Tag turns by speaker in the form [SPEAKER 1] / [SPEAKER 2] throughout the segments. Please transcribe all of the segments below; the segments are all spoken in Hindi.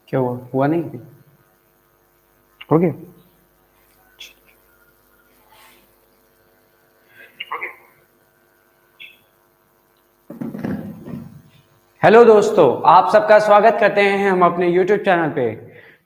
[SPEAKER 1] क्या हुआ? हुआ नहीं? हो गया। हेलो दोस्तों, आप सबका स्वागत करते हैं हम अपने YouTube चैनल पे।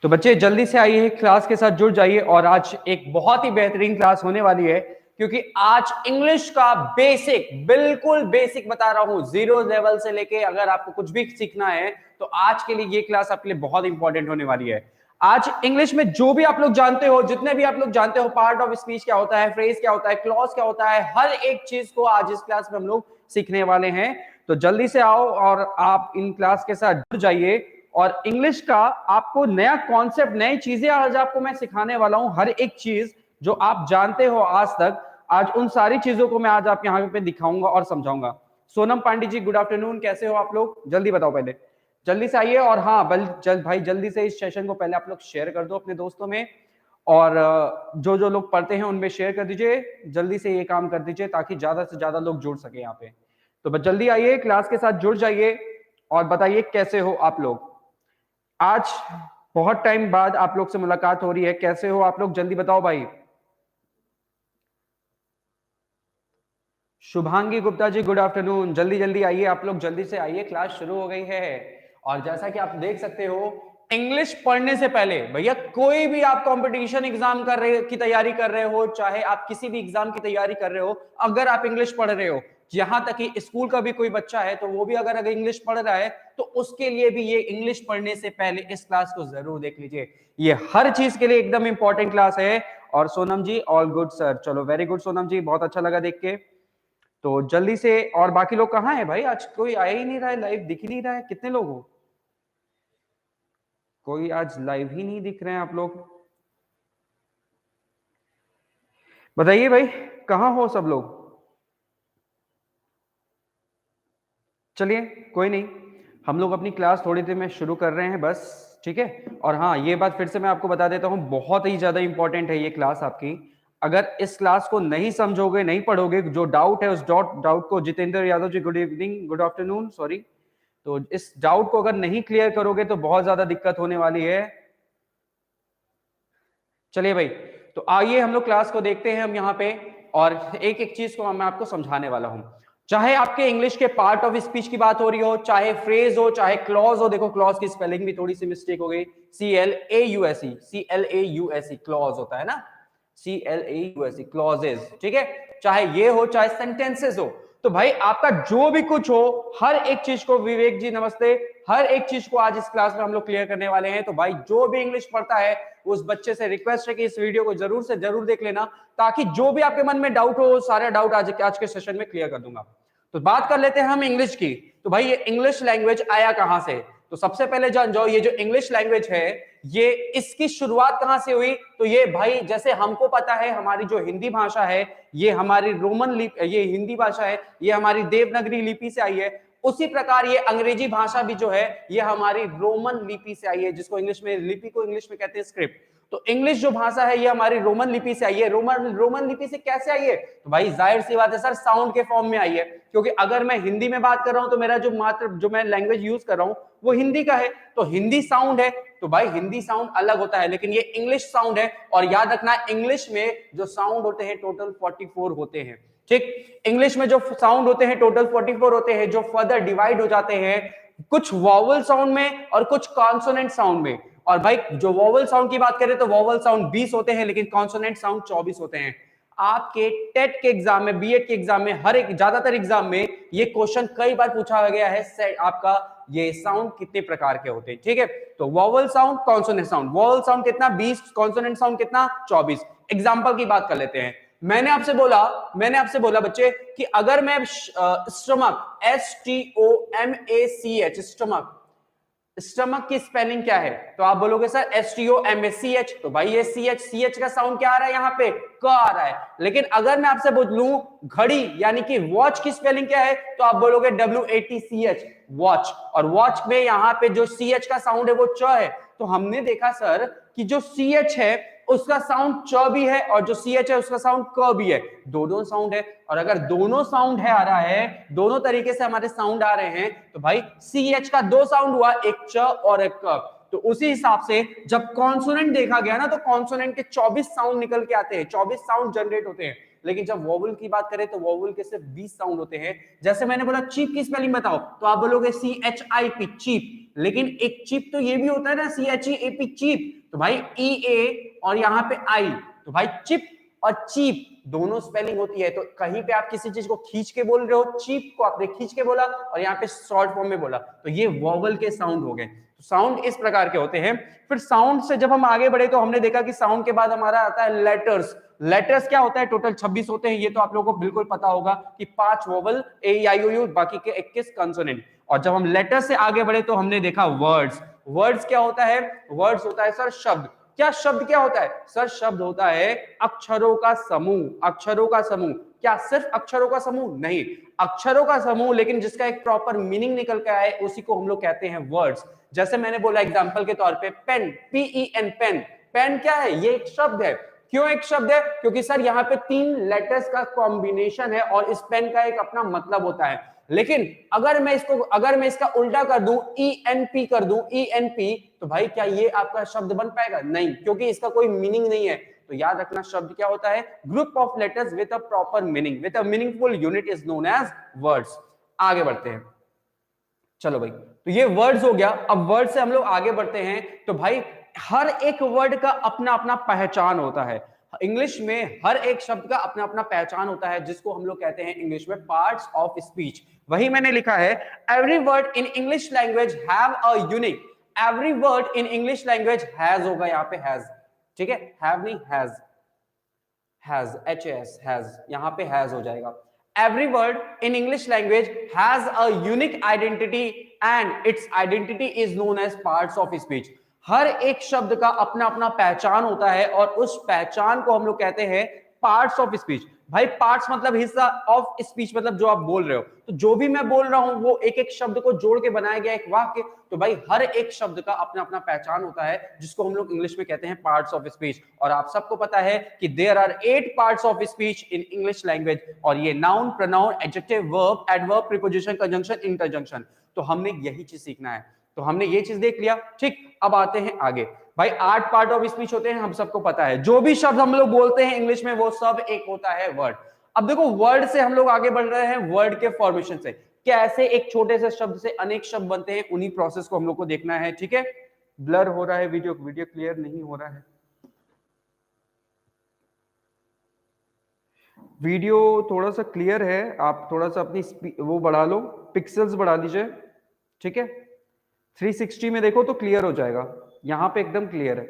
[SPEAKER 1] तो बच्चे जल्दी से आइए, क्लास के साथ जुड़ जाइए। और आज एक बहुत ही बेहतरीन क्लास होने वाली है, क्योंकि आज इंग्लिश का बेसिक, बिल्कुल बेसिक बता रहा हूं, जीरो लेवल से लेके अगर आपको कुछ भी सीखना है तो आज के लिए ये क्लास आपके लिए बहुत इंपॉर्टेंट होने वाली है। आज इंग्लिश में जो भी आप लोग जानते हो, जितने भी आप लोग जानते हो, पार्ट ऑफ स्पीच क्या होता है, फ्रेज क्या होता है, क्लॉज क्या होता है, हर एक चीज को आज इस क्लास में हम लोग सीखने वाले हैं। तो जल्दी से आओ और आप इन क्लास के साथ जुड़ जाइए। और इंग्लिश का आपको नया कॉन्सेप्ट, नई चीजें आज आपको मैं सिखाने वाला हूं। हर एक चीज जो आप जानते हो आज तक, आज उन सारी चीजों को मैं आज आप यहाँ पे दिखाऊंगा और समझाऊंगा। सोनम पांडे जी, गुड आफ्टरनून, कैसे हो आप लोग? जल्दी बताओ, पहले जल्दी से आइए। और हाँ, भाई जल्दी से इस सेशन को पहले आप लोग शेयर कर दो अपने दोस्तों में। और जो जो लोग पढ़ते हैं उनमें शेयर कर दीजिए। जल्दी से ये काम कर दीजिए ताकि ज्यादा से ज्यादा लोग जुड़ सके यहाँ पे। तो बस जल्दी आइए, क्लास के साथ जुड़ जाइए और बताइए कैसे हो आप लोग। आज बहुत टाइम बाद आप लोग से मुलाकात हो रही है, कैसे हो आप लोग? जल्दी बताओ भाई। शुभांगी गुप्ता जी, गुड आफ्टरनून, जल्दी जल्दी आइए आप लोग, जल्दी से आइए, क्लास शुरू हो गई है। और जैसा कि आप देख सकते हो, इंग्लिश पढ़ने से पहले भैया, कोई भी आप कंपटीशन एग्जाम कर रहे की तैयारी कर रहे हो, चाहे आप किसी भी एग्जाम की तैयारी कर रहे हो, अगर आप इंग्लिश पढ़ रहे हो, यहां तक कि स्कूल का भी कोई बच्चा है तो वो भी अगर इंग्लिश पढ़ रहा है तो उसके लिए भी ये इंग्लिश पढ़ने से पहले इस क्लास को जरूर देख लीजिए। ये हर चीज के लिए एकदम इंपॉर्टेंट क्लास है। और सोनम जी, ऑल गुड सर, चलो वेरी गुड सोनम जी, बहुत अच्छा लगा देख के। तो जल्दी से, और बाकी लोग कहाँ हैं भाई? आज कोई आया ही नहीं रहा है, लाइव दिख ही नहीं रहा है। कितने लोग हो? कोई आज लाइव ही नहीं दिख रहे हैं आप लोग। बताइए भाई, कहाँ हो सब लोग? चलिए, कोई नहीं, हम लोग अपनी क्लास थोड़ी देर में शुरू कर रहे हैं बस, ठीक है। और हाँ, ये बात फिर से मैं आपको बता देता हूँ, बहुत ही ज्यादा इंपॉर्टेंट है ये क्लास आपकी। अगर इस क्लास को नहीं समझोगे, नहीं पढ़ोगे, जो डाउट है उस डाउट को, Jitendra Yadav ji, good evening, good afternoon, sorry. तो इस डाउट को अगर नहीं क्लियर करोगे तो बहुत ज्यादा दिक्कत होने वाली है। चलिए भाई, तो आइए हम लोग क्लास को देखते हैं हम यहाँ पे। और एक एक चीज को मैं आपको समझाने वाला हूं। चाहे आपके इंग्लिश के पार्ट ऑफ स्पीच की बात हो रही हो, चाहे फ्रेज हो, चाहे क्लॉज हो। देखो, क्लॉज की स्पेलिंग भी थोड़ी सी मिस्टेक हो गई, CLAUSE, CLAUSE क्लॉज होता है ना, CLAUSE क्लॉजेज, ठीक है। चाहे ये हो, चाहे सेंटेंसेस हो। तो भाई आपका जो भी कुछ हो, हर एक चीज को, विवेक जी नमस्ते, हर एक चीज को आज इस क्लास में हम लोग क्लियर करने वाले हैं। तो भाई जो भी इंग्लिश पढ़ता है उस बच्चे से रिक्वेस्ट है कि इस वीडियो को जरूर से जरूर देख लेना, ताकि जो भी आपके मन में डाउट हो, सारे डाउट आज के सेशन में क्लियर कर दूंगा। तो बात कर लेते हैं हम इंग्लिश की। तो भाई ये इंग्लिश लैंग्वेज आया कहां से? तो सबसे पहले जान जाओ, ये जो इंग्लिश लैंग्वेज है, ये इसकी शुरुआत कहां से हुई? तो ये भाई, जैसे हमको पता है, हमारी जो हिंदी भाषा है, ये हमारी रोमन लिपि, ये हिंदी भाषा है, ये हमारी देवनागरी लिपि से आई है। उसी प्रकार ये अंग्रेजी भाषा भी जो है, ये हमारी रोमन लिपि से आई है, जिसको इंग्लिश में, लिपि को इंग्लिश में कहते हैं स्क्रिप्ट। तो इंग्लिश जो भाषा है ये हमारी रोमन लिपि से आई है। रोमन लिपि से कैसे आई है? तो भाई जाहिर सी बात है सर, साउंड के फॉर्म में आई है। क्योंकि अगर मैं हिंदी में बात कर रहा हूं तो मेरा जो मैं लैंग्वेज यूज कर रहा हूं वो हिंदी का है, तो हिंदी साउंड है। तो भाई हिंदी साउंड अलग होता है, लेकिन ये इंग्लिश साउंड है। और याद रखना, इंग्लिश में जो साउंड होते हैं टोटल 44 होते हैं, ठीक। इंग्लिश में जो साउंड होते हैं टोटल 44 होते हैं, जो फर्दर डिवाइड हो जाते हैं कुछ वॉवल साउंड में और कुछ कॉन्सोनेंट साउंड में। और भाई जो वॉवल साउंड की बात करें तो वॉवल साउंड 20 होते हैं, लेकिन कॉन्सोनेंट साउंड 24 होते हैं। आपके टेट के एग्जाम में, बीएड के एग्जाम में, हर एक ज्यादातर एग्जाम में ये क्वेश्चन कई बार पूछा गया है, आपका ये साउंड कितने प्रकार के होते हैं, ठीक है। तो vowel sound, consonant sound. Vowel sound कितना? 20, कॉन्सोनेंट साउंड कितना? 24। एग्जाम्पल की बात कर लेते हैं। मैंने आपसे बोला बच्चे कि अगर मैं स्टमक, STOMACH, स्टमक, स्टमक की स्पेलिंग क्या है? तो आप बोलोगे सर STOMACH। तो भाई ये CH का साउंड क्या आ रहा है यहाँ पे? क आ रहा है। लेकिन अगर मैं आपसे बोलूं घड़ी यानी कि वॉच की स्पेलिंग क्या है, तो आप बोलोगे WATCH, वॉच। और वॉच में यहाँ पे जो CH का साउंड है वो च है। तो हमने देखा सर कि जो CH है उसका साउंड च भी है, और जो CH है उसका साउंड क भी है। दोनों साउंड है। और अगर दोनों साउंड है आ रहा है, दोनों तरीके से हमारे साउंड आ रहे हैं, तो भाई CH का दो साउंड हुआ, एक च और एक क। तो उसी हिसाब से जब कॉन्सोनेंट देखा गया ना, तो कॉन्सोनेंट के 24 साउंड निकल के आते हैं, 24 साउंड जनरेट होते हैं। लेकिन जब वोवल की बात करें तो वोवल के सिर्फ 20 साउंड होते हैं। जैसे मैंने बोला चीप की स्पेलिंग बताओ, तो आप बोलोगे CHIP, चीप। लेकिन एक चीप तो ये भी होता है ना, CHEAP, चीप। तो भाई EA और यहाँ पे आई, तो भाई चिप और चीप दोनों स्पेलिंग होती है। तो कहीं पे आप किसी चीज को खींच के बोल रहे हो, चीप को आपने खींच के बोला और यहाँ पे शॉर्ट फॉर्म में बोला, तो ये वोवल के साउंड हो गए। तो साउंड इस प्रकार के होते हैं। फिर साउंड से जब हम आगे बढ़े तो हमने देखा कि साउंड के बाद हमारा आता है लेटर्स। लेटर्स क्या होता है? टोटल 26 होते हैं। ये तो आप लोगों को बिल्कुल पता होगा कि 5 वोवल, A-E-I-O-U, बाकी के 21 कॉन्सोनेंट। और जब हम लेटर से आगे बढ़े तो हमने देखा वर्ड्स। वर्ड्स क्या होता है? वर्ड्स होता है सर शब्द। क्या शब्द क्या होता है सर? शब्द होता है अक्षरों का समूह। अक्षरों का समूह। क्या सिर्फ अक्षरों का समूह? नहीं, अक्षरों का समूह, लेकिन जिसका एक प्रॉपर मीनिंग निकल के आए उसी को हम लोग कहते हैं वर्ड्स। जैसे मैंने बोला एग्जांपल के तौर पे पेन, PEN, पेन। पेन क्या है? ये एक शब्द है। क्यों एक शब्द है? क्योंकि सर यहाँ पे 3 लेटर्स का कॉम्बिनेशन है और इस पेन का एक अपना मतलब होता है। लेकिन अगर मैं इसका उल्टा कर दूं, ENP कर दूं, ENP, तो भाई क्या ये आपका शब्द बन पाएगा? नहीं, क्योंकि इसका कोई मीनिंग नहीं है। तो याद रखना, शब्द क्या होता है? Group of letters with a proper meaning, with a meaningful unit is known as words. आगे बढ़ते हैं, चलो भाई, तो ये वर्ड्स हो गया। अब वर्ड से हम लोग आगे बढ़ते हैं। तो भाई हर एक वर्ड का अपना अपना पहचान होता है। इंग्लिश में हर एक शब्द का अपना अपना पहचान होता है, जिसको हम लोग कहते हैं इंग्लिश में पार्ट्स ऑफ स्पीच। वही मैंने लिखा है, every word in English language have a unique. Every word in English language has होगा, यहाँ पे हैज, ठीक है, हैव नहीं, हैज, हैज, HAS, हैज, यहाँ पे हैज हो जाएगा। Every word in English language has a unique identity and its identity is known as parts of speech. हर एक शब्द का अपना अपना पहचान होता है और उस पहचान को हम लोग कहते हैं पार्ट्स ऑफ स्पीच। भाई पार्ट्स मतलब हिस्सा, ऑफ स्पीच मतलब जो आप बोल रहे हो। तो जो भी मैं बोल रहा हूं वो एक एक शब्द को जोड़ के बनाया गया एक वाक्य। तो भाई हर एक शब्द का अपना अपना पहचान होता है, जिसको हम लोग इंग्लिश में कहते हैं पार्ट्स ऑफ स्पीच। और आप सबको पता है कि there are 8 parts of speech in English language, और ये noun, pronoun, adjective, verb, adverb, preposition, conjunction, interjection. तो हमने यही चीज सीखना है। तो हमने ये चीज देख लिया, ठीक। अब आते हैं आगे। भाई 8 पार्ट ऑफ स्पीच होते हैं, हम सबको पता है। जो भी शब्द हम लोग बोलते हैं इंग्लिश में वो सब एक होता है वर्ड। अब देखो वर्ड से हम लोग आगे बढ़ रहे हैं, वर्ड के फॉर्मेशन से, कैसे एक छोटे से शब्द से अनेक शब्द बनते हैं, उन्हीं प्रोसेस को हम लोग को देखना है, ठीक है। ब्लर हो रहा है वीडियो क्लियर नहीं हो रहा है। वीडियो थोड़ा सा क्लियर है, आप थोड़ा सा अपनी वो बढ़ा लो, पिक्सल्स बढ़ा दीजिए, ठीक है। 360 में देखो तो क्लियर हो जाएगा, यहां पे एकदम क्लियर है।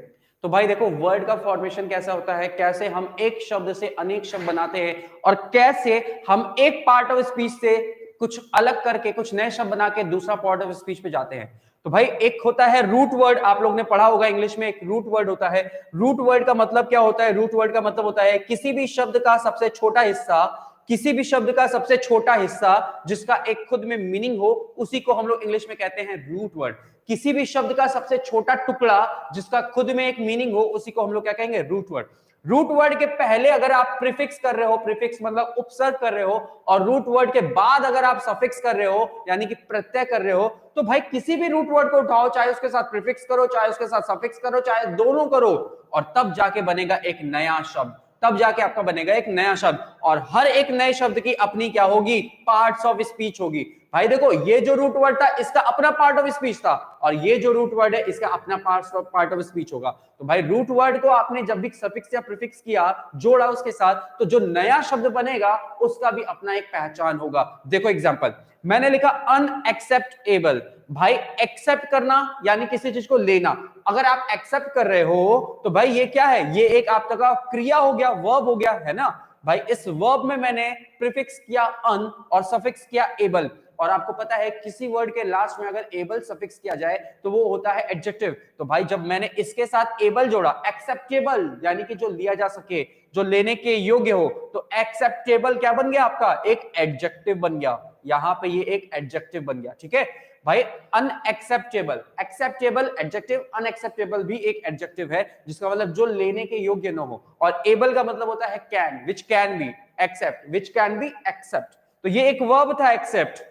[SPEAKER 1] तो भाई देखो वर्ड का फॉर्मेशन कैसा होता है, कैसे हम एक शब्द से अनेक शब्द बनाते हैं, और कैसे हम एक पार्ट ऑफ स्पीच से कुछ अलग करके कुछ नए शब्द बना के दूसरा पार्ट ऑफ स्पीच पे जाते हैं। तो भाई एक होता है रूट वर्ड, आप लोग ने पढ़ा होगा इंग्लिश में, एक रूट वर्ड होता है। रूट वर्ड का मतलब क्या होता है? रूट वर्ड का मतलब होता है किसी भी शब्द का सबसे छोटा हिस्सा, किसी भी शब्द का सबसे छोटा हिस्सा जिसका एक खुद में मीनिंग हो, उसी को हम लोग इंग्लिश में कहते हैं रूट वर्ड। किसी भी शब्द का सबसे छोटा टुकड़ा जिसका खुद में एक मीनिंग हो, उसी को हम लोग क्या कहेंगे? Root word. रूट वर्ड के पहले अगर आप प्रीफिक्स कर रहे हो, प्रीफिक्स मतलब उपसर्ग कर रहे हो, और रूट वर्ड के बाद अगर आप सफिक्स कर रहे हो यानी कि प्रत्यय कर रहे हो, तो भाई किसी भी रूट वर्ड को उठाओ, चाहे उसके साथ प्रीफिक्स करो, चाहे उसके साथ सफिक्स करो, चाहे दोनों करो, और तब जाके बनेगा एक नया शब्द, तब जाके आपका बनेगा एक नया शब्द। और हर एक नए शब्द की अपनी क्या होगी? पार्ट्स ऑफ स्पीच होगी। भाई देखो ये जो रूट वर्ड था इसका अपना पार्ट ऑफ स्पीच था, और ये जो रूट वर्ड है इसका अपना पार्ट ऑफ स्पीच होगा। तो भाई रूट वर्ड को आपने जब भी सफिक्स या प्रीफिक्स किया, जोड़ा उसके साथ, तो जो नया शब्द बनेगा उसका भी अपना एक पहचान होगा। देखो एग्जांपल मैंने लिखा अनएक्सेप्टेबल। भाई एक्सेप्ट करना यानी किसी चीज को लेना। अगर आप एक्सेप्ट कर रहे हो तो भाई ये क्या है? ये एक आपका क्रिया हो गया, वर्ब हो गया, है ना भाई। इस वर्ब में मैंने प्रीफिक्स किया अन और सफिक्स किया एबल। और आपको पता है किसी वर्ड के लास्ट में अगर एबल सफिक्स किया जाए तो वो होता है एडजेक्टिव। तो भाई जब मैंने इसके साथ एबल जोड़ा, एक्सेप्टेबल यानी कि जो लिया जा सके, जो लेने के योग्य हो, तो एक्सेप्टेबल क्या बन गया? आपका एक एडजेक्टिव बन गया। यहां पे ये एक एडजेक्टिव बन गया, ठीक है भाई। अनएक्सेप्टेबल, एक्सेप्टेबल एडजेक्टिव, अनएक्सेप्टेबल भी एक एडजेक्टिव है, जिसका मतलब जो लेने के योग्य न हो। और एबल का मतलब होता है can, which can be accept, which can be accept. तो ये एक वर्ब था एक्सेप्ट।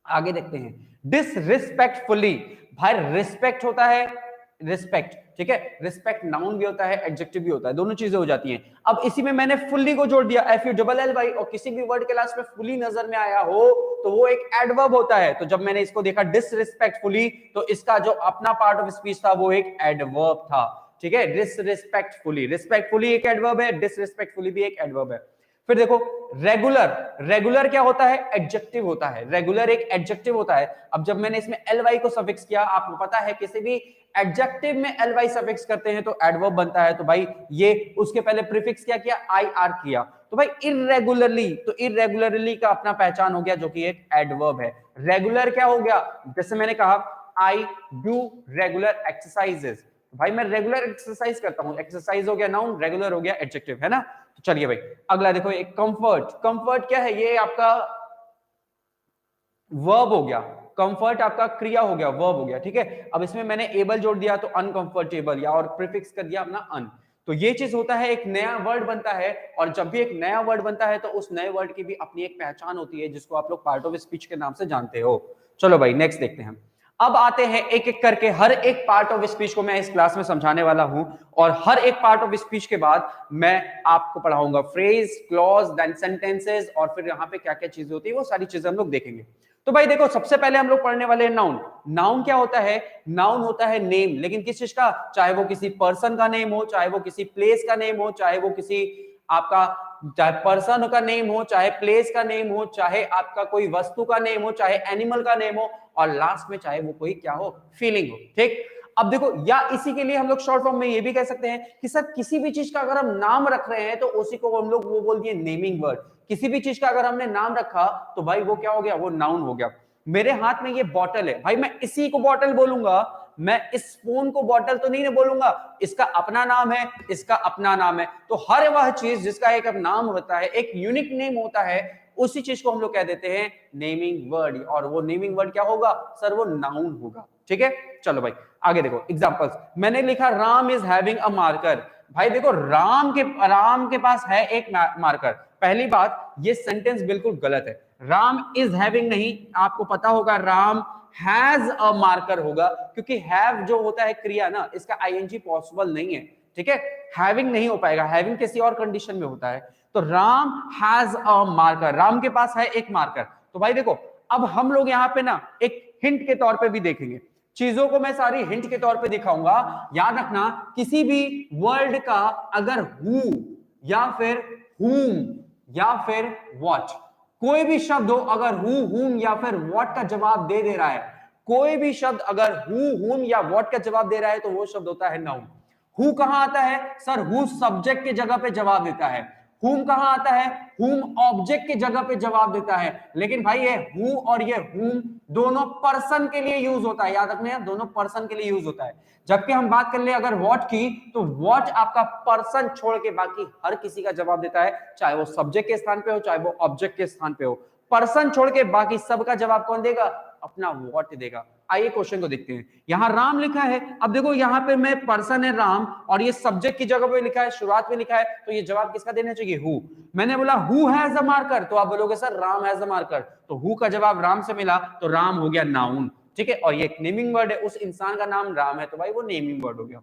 [SPEAKER 1] आगे देखते हैं डिसरिस्पेक्टफुली। भाई रिस्पेक्ट होता है, रिस्पेक्ट, ठीक है, रिस्पेक्ट नाउन भी होता है, एडजेक्टिव भी होता है, दोनों चीजें हो जाती हैं। अब इसी में मैंने फुल्ली को जोड़ दिया, FULLY, और किसी भी वर्ड के लास्ट में फुली नजर में आया हो तो वो एक एडवर्ब होता है। तो जब मैंने इसको देखा डिसरिस्पेक्टफुली, तो इसका जो अपना पार्ट ऑफ स्पीच था वो एक एडवर्ब था, ठीक है। डिसरिस्पेक्टफुली, रिस्पेक्टफुली एक एडवर्ब है, डिसरिस्पेक्टफुली भी एक एडवर्ब है। फिर देखो रेगुलर, रेगुलर क्या होता है, एडजेक्टिव होता है, रेगुलर एक एडजेक्टिव होता है। अब जब मैंने इसमें ly को सफिक्स किया, आपको पता है किसी भी एडजेक्टिव में ly सफिक्स करते हैं तो एडवर्ब बनता है, तो भाई ये उसके पहले प्रीफिक्स क्या किया, ir किया, तो भाई इररेगुलरली, तो इररेगुलरली का अपना पहचान हो गया जो कि एक एडवर्ब है। रेगुलर क्या हो गया, जैसे मैंने कहा आई डू रेगुलर एक्सरसाइजेस, भाई मैं रेगुलर एक्सरसाइज करता हूं, एक्सरसाइज हो गया नाउन, रेगुलर हो गया एडजेक्टिव, है ना। तो चलिए भाई अगला देखो, एक कंफर्ट, कंफर्ट क्या है, ये आपका वर्ब हो गया, कंफर्ट आपका क्रिया हो गया, वर्ब हो गया, ठीक है। अब इसमें मैंने एबल जोड़ दिया तो अनकंफर्टेबल, या और प्रीफिक्स कर दिया अपना अन, तो ये चीज होता है, एक नया वर्ड बनता है, और जब भी एक नया वर्ड बनता है तो उस नए वर्ड की भी अपनी एक पहचान होती है, जिसको आप लोग पार्ट ऑफ स्पीच के नाम से जानते हो। चलो भाई नेक्स्ट देखते हैं। अब आते हैं एक एक करके, हर एक पार्ट ऑफ स्पीच को मैं इस क्लास में समझाने वाला हूं, और हर एक पार्ट ऑफ स्पीच के बाद मैं आपको पढ़ाऊंगा फ्रेज, क्लॉज, देन सेंटेंसेस, और फिर यहाँ पे क्या क्या चीजें होती है वो सारी चीजें हम लोग देखेंगे। तो भाई देखो सबसे पहले हम लोग पढ़ने वाले हैं नाउन। नाउन क्या होता है, नाउन होता है नेम, लेकिन किस चीज का, चाहे वो किसी पर्सन का नेम हो, चाहे वो किसी प्लेस का नेम हो, चाहे वो किसी आपका, चाहे पर्सन का नेम हो, चाहे प्लेस का नेम हो, चाहे आपका कोई वस्तु का नेम हो, चाहे एनिमल का नेम हो, और लास्ट में चाहे वो कोई क्या हो, फीलिंग हो, ठीक। अब देखो, या इसी के लिए हम लोग शॉर्ट फॉर्म में ये भी कह सकते हैं कि सर किसी भी चीज का अगर हम नाम रख रहे हैं तो उसी को हम लोग वो बोल दिए नेमिंग वर्ड। किसी भी चीज का अगर हमने नाम रखा तो भाई वो क्या हो गया, वो नाउन हो गया। मेरे हाथ में ये बॉटल है, भाई मैं इसी को बॉटल बोलूंगा, मैं इस फोन को बॉटल तो नहीं बोलूंगा, इसका अपना नाम है, इसका अपना नाम है। तो हर वह चीज जिसका एक नाम होता है, एक यूनिक नेम होता है, उसी चीज को हम लोग कह देते हैं नेमिंग वर्ड, और वो नेमिंग वर्ड क्या होगा सर, वो नाउन होगा, ठीक है। चलो भाई आगे देखो एग्जांपल्स, मैंने लिखा Ram is having a marker. भाई देखो राम के पास है एक मार्कर। पहली बात, ये सेंटेंस बिल्कुल गलत है, राम इज हैविंग नहीं, आपको पता होगा राम हैज अ मार्कर होगा, क्योंकि हैव जो होता है क्रिया ना, इसका आईएनजी पॉसिबल नहीं है, ठीक है। हैविंग नहीं हो पाएगा, हैविंग किसी और कंडीशन में होता है। तो Ram has a marker, Ram के पास है एक मार्कर। तो भाई देखो, अब हम लोग यहाँ पे ना एक हिंट के तौर पे भी देखेंगे, चीजों को मैं सारी हिंट के तौर पे दिखाऊंगा। याद रखना, किसी भी वर्ड का अगर हु या फिर हुम या फिर व्हाट, कोई भी शब्द हो, अगर हु हुम या फिर व्हाट का जवाब दे रहा है, कोई भी शब्द अगर हु हुम या व्हाट का जवाब दे रहा है तो वो शब्द होता है नाउन। हु कहां आता है सर, हु सब्जेक्ट के जगह पे जवाब देता है। हुम कहां आता है, हुम ऑब्जेक्ट की जगह पे जवाब देता है। लेकिन भाई ये हु और ये हुम दोनों पर्सन के लिए यूज होता है, याद रखना, दोनों पर्सन के लिए यूज होता है। जबकि हम बात कर ले अगर व्हाट की, तो व्हाट आपका पर्सन छोड़ के बाकी हर किसी का जवाब देता है, चाहे वो सब्जेक्ट के स्थान पे हो, चाहे वो ऑब्जेक्ट के स्थान पे हो। पर्सन छोड़ के बाकी सबका जवाब कौन देगा, अपना व्हाट देगा। आइए क्वेश्चन को देखते हैं। यहां राम लिखा है, अब देखो यहां पे मैं पर्सन है राम, और ये सब्जेक्ट की जगह पे लिखा है, शुरुआत में लिखा है, तो ये जवाब किसका देना चाहिए, हु। मैंने बोला हु हैज अ मार्कर, तो आप बोलोगे sir Ram has a marker, तो हु का जवाब राम से मिला, तो राम हो गया नाउन, ठीक है। और ये एक नेमिंग वर्ड है, उस इंसान का नाम राम है, तो भाई वो नेमिंग वर्ड हो गया।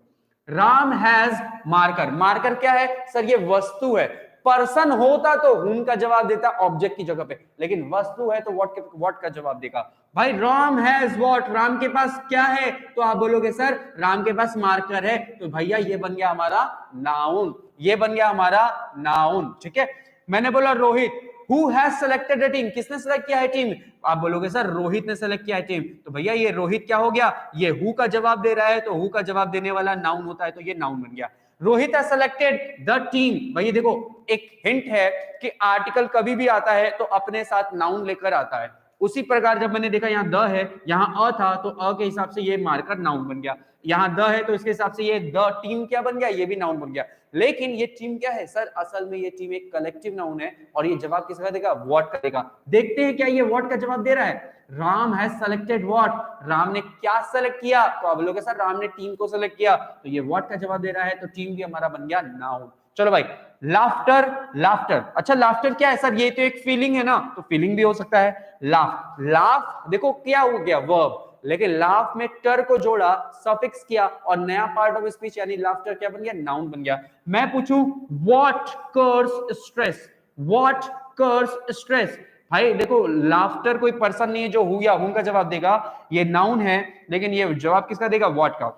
[SPEAKER 1] राम हैज मार्कर, मार्कर क्या है सर, ये वस्तु है। पर्सन होता तो हुम का जवाब देता ऑब्जेक्ट की जगह पे, लेकिन वस्तु है तो व्हाट का जवाब देगा। भाई राम हैज व्हाट, राम के पास क्या है, तो आप बोलोगे सर राम के पास मार्कर है, तो भैया ये बन गया हमारा नाउन, ये बन गया हमारा नाउन, ठीक है। मैंने बोला Rohit, who has selected a team, किसने सेलेक्ट किया है टीम, आप बोलोगे सर रोहित ने सेलेक्ट किया है टीम, तो भैया ये रोहित क्या हो गया, ये हु का जवाब दे रहा है, तो हु का जवाब देने वाला नाउन होता है, तो ये नाउन बन गया। Rohit has selected the team, भैया देखो एक हिंट है कि आर्टिकल कभी भी आता है तो अपने साथ नाउन लेकर आता है। उसी प्रकार जब मैंने देखा यहाँ द है, यहाँ अ था, तो अ के हिसाब से ये मार्कर नाउन बन गया। यहाँ द है तो इसके हिसाब से ये द टीम क्या बन गया, ये भी नाउन बन गया। लेकिन ये टीम क्या है सर, असल में ये टीम एक कलेक्टिव नाउन है, और ये जवाब किसका देगा, व्हाट का देगा। देखते हैं क्या ये व्हाट का जवाब दे रहा है। Ram has selected what, Ram ने क्या सेलेक्ट किया, तो आप बोलोगे सर राम ने टीम को सेलेक्ट किया, तो ये व्हाट का जवाब दे रहा है, तो टीम भी हमारा बन गया नाउन। चलो भाई लाफ्टर, लाफ्टर, अच्छा लाफ्टर क्या है सर, ये तो एक फीलिंग है ना, तो फीलिंग भी हो सकता है। लाफ, लाफ देखो क्या हो गया, वर्ब, लेकिन लाफ में टर को जोड़ा, सफिक्स किया और नया पार्ट ऑफ स्पीच यानी लाफ्टर क्या बन गया, नाउन बन गया। मैं पूछूं what cures stress, what cures stress, भाई देखो लाफ्टर कोई पर्सन नहीं है जो हु या हुम का जवाब देगा, ये नाउन है, लेकिन ये जवाब किसका देगा, व्हाट का।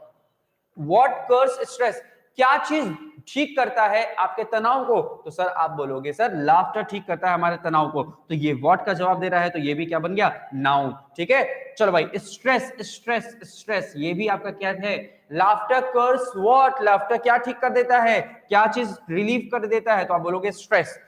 [SPEAKER 1] व्हाट कर्स स्ट्रेस, क्या चीज ठीक करता है आपके तनाव को, तो सर आप बोलोगे सर लाफ्टर ठीक करता है हमारे तनाव को, तो ये व्हाट का जवाब दे रहा है, तो ये भी क्या बन गया, नाउन। ठीक है, चलो भाई स्ट्रेस स्ट्रेस स्ट्रेस, ये भी आपका क्या है, लाफ्टर कर्स व्हाट, लाफ्टर क्या ठीक कर देता है, क्या चीज रिलीव कर देता है, तो आप बोलोगे stress.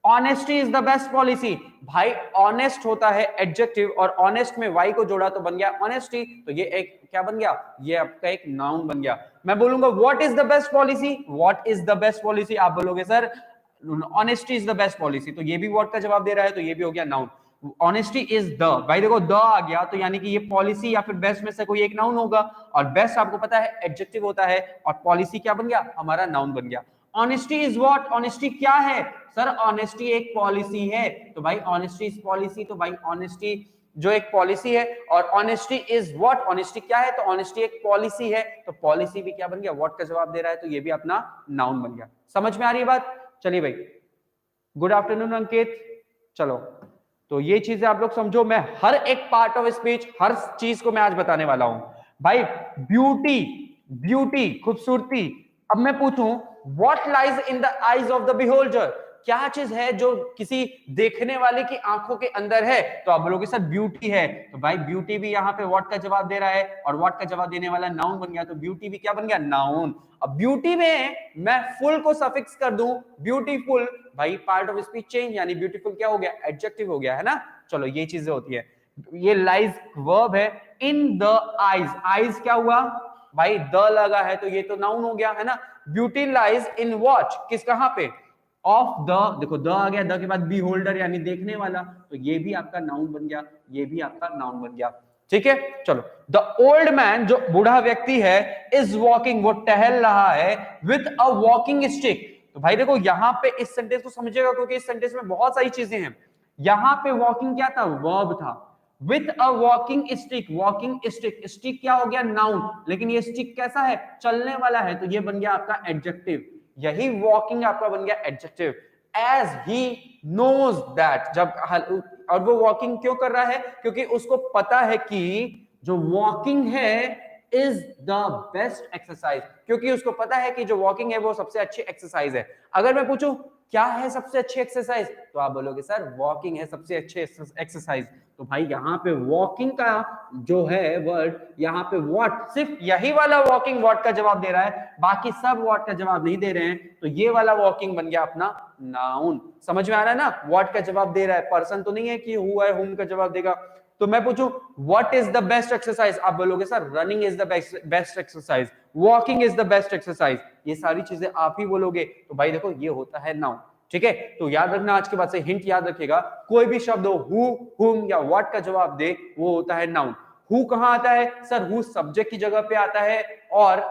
[SPEAKER 1] Honesty is the best policy, भाई ऑनेस्ट होता है एडजेक्टिव और ऑनेस्ट में वाई को जोड़ा तो बन गया ऑनेस्टी, तो ये एक क्या बन गया, ये आपका एक नाउन बन गया। मैं बोलूंगा what is the best policy, what is the best policy, आप बोलोगे sir honesty is the best policy, तो ये भी व्हाट का जवाब दे रहा है, तो ये भी हो गया नाउन। ऑनेस्टी इज द, भाई देखो द आ गया तो यानी कि ये पॉलिसी या फिर बेस्ट में से कोई एक नाउन होगा, और बेस्ट आपको पता है एडजेक्टिव होता है, और पॉलिसी क्या बन गया, हमारा नाउन बन गया। ऑनेस्टी इज व्हाट, ऑनेस्टी क्या है, सर ऑनेस्टी एक पॉलिसी है, तो भाई ऑनेस्टी इज पॉलिसी, तो भाई ऑनेस्टी जो एक पॉलिसी है, और ऑनेस्टी इज व्हाट, ऑनेस्टी क्या है, तो ऑनेस्टी एक पॉलिसी है, तो पॉलिसी भी क्या बन गया, व्हाट का जवाब दे रहा है, तो ये भी अपना नाउन बन गया। समझ में आ रही है बात, चलिए भाई गुड आफ्टरनून अंकित। चलो तो ये चीजें आप लोग समझो, मैं हर एक पार्ट ऑफ स्पीच, हर चीज को मैं आज बताने वाला हूं भाई। ब्यूटी, ब्यूटी खूबसूरती, अब मैं पूछूं what lies in the eyes of the beholder, क्या चीज है जो किसी देखने वाले की आंखों के अंदर है, तो आप बोलोगे सर ब्यूटी है, तो भाई ब्यूटी भी यहाँ पे व्हाट का जवाब दे रहा है, और व्हाट का जवाब देने वाला नाउन बन गया, तो ब्यूटी भी क्या बन गया, नाउन। अब ब्यूटी में मैं फुल को सफिक्स कर दूं, ब्यूटीफुल, भाई पार्ट ऑफ स्पीच चेंज, यानी ब्यूटीफुल क्या हो गया, एडजेक्टिव हो गया, है ना। चलो ये चीजें होती है। ये लाइज वर्ब है, इन द आईज, आईज क्या हुआ भाई, द लगा है तो ये तो नाउन हो गया, है ना। ब्यूटी लाइज इन व्हाट, किस कहां पे, ऑफ द, देखो द आ गया, द के बाद बी होल्डर यानी देखने वाला, तो ये भी आपका नाउन बन गया, ये भी आपका नाउन बन गया। ठीक है, चलो द ओल्ड मैन, जो बूढ़ा व्यक्ति है, इज वॉकिंग, वो टहल रहा है, विथ अ वॉकिंग स्टिक, तो भाई देखो यहां पे इस सेंटेंस को समझिएगा क्योंकि इस सेंटेंस में बहुत सारी चीजें हैं। यहां पे वॉकिंग क्या था, वर्ब था, with a walking stick, walking stick, stick क्या हो गया, नाउन, लेकिन ये स्टिक कैसा है, चलने वाला है, तो ये बन गया आपका एडजेक्टिव, यही वॉकिंग आपका बन गया adjective. As he knows that, जब, और वो वॉकिंग क्यों कर रहा है, क्योंकि उसको पता है कि जो वॉकिंग है इज द बेस्ट एक्सरसाइज, क्योंकि उसको पता है कि जो वॉकिंग है वो सबसे अच्छी एक्सरसाइज है। अगर मैं पूछूं क्या है सबसे अच्छी एक्सरसाइज, तो आप बोलोगे सर वॉकिंग है सबसे अच्छी एक्सरसाइज, तो भाई यहाँ पे वॉकिंग का जो है वर्ड, यहाँ पे व्हाट, सिर्फ यही वाला वॉकिंग व्हाट का जवाब दे रहा है, बाकी सब व्हाट का जवाब नहीं दे रहे हैं, तो ये वाला वॉकिंग बन गया अपना नाउन। समझ में आ रहा है ना, व्हाट का जवाब दे रहा है, पर्सन तो नहीं है कि हु है, हुम का जवाब देगा। तो मैं पूछूं what is the best exercise, आप बोलोगे sir running is the best exercise, walking is the best exercise, ये सारी चीजें आप ही बोलोगे, तो भाई देखो ये होता है नाउन। ठीक है, तो याद रखना, आज के बाद से हिंट याद रखिएगा, कोई भी शब्द हो हु, हुम या व्हाट का जवाब दे, वो होता है नाउन। हु कहां आता है, सर हु सब्जेक्ट की जगह पे आता है, और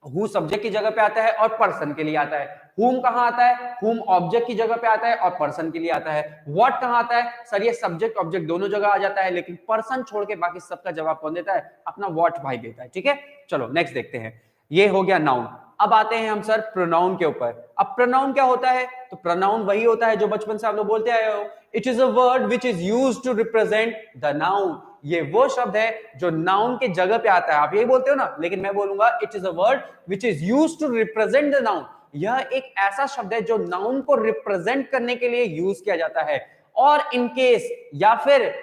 [SPEAKER 1] हु सब्जेक्ट की जगह पे आता है और पर्सन के लिए आता है। हुम कहां आता है, हुम ऑब्जेक्ट की जगह पे आता है और पर्सन के लिए आता है। व्हाट कहां आता है, सर ये सब्जेक्ट ऑब्जेक्ट दोनों जगह आ जाता है, लेकिन पर्सन छोड़ के बाकी सबका जवाब कौन देता है, अपना व्हाट भाई देता है। ठीक है, चलो नेक्स्ट देखते हैं, ये हो गया नाउन। अब आते हैं हम सर प्रोनाउन के ऊपर। अब प्रोनाउन क्या होता है, तो प्रोनाउन वही होता है जो बचपन से आप लोग बोलते आए हो, it is a word which is used to represent the noun, ये वो शब्द है जो नाउन के जगह पे आता है, आप यही बोलते हो ना, लेकिन मैं बोलूंगा it is a word which is used to represent the noun, यह एक ऐसा शब्द है जो नाउन को रिप्रेजेंट करने के लिए यूज किया जाता है, और इन केस या फिर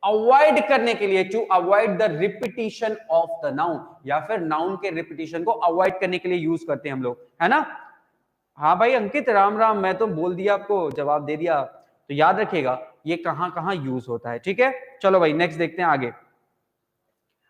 [SPEAKER 1] अवॉइड करने के लिए, to avoid the repetition of the noun, या फिर नाउन के रिपीटिशन को अवॉइड करने के लिए यूज करते हैं हम लोग, है ना। हाँ भाई अंकित राम राम, मैं तो बोल दिया आपको, जवाब दे दिया, तो याद रखिएगा ये कहां कहां यूज होता है। ठीक है, चलो भाई नेक्स्ट देखते हैं आगे।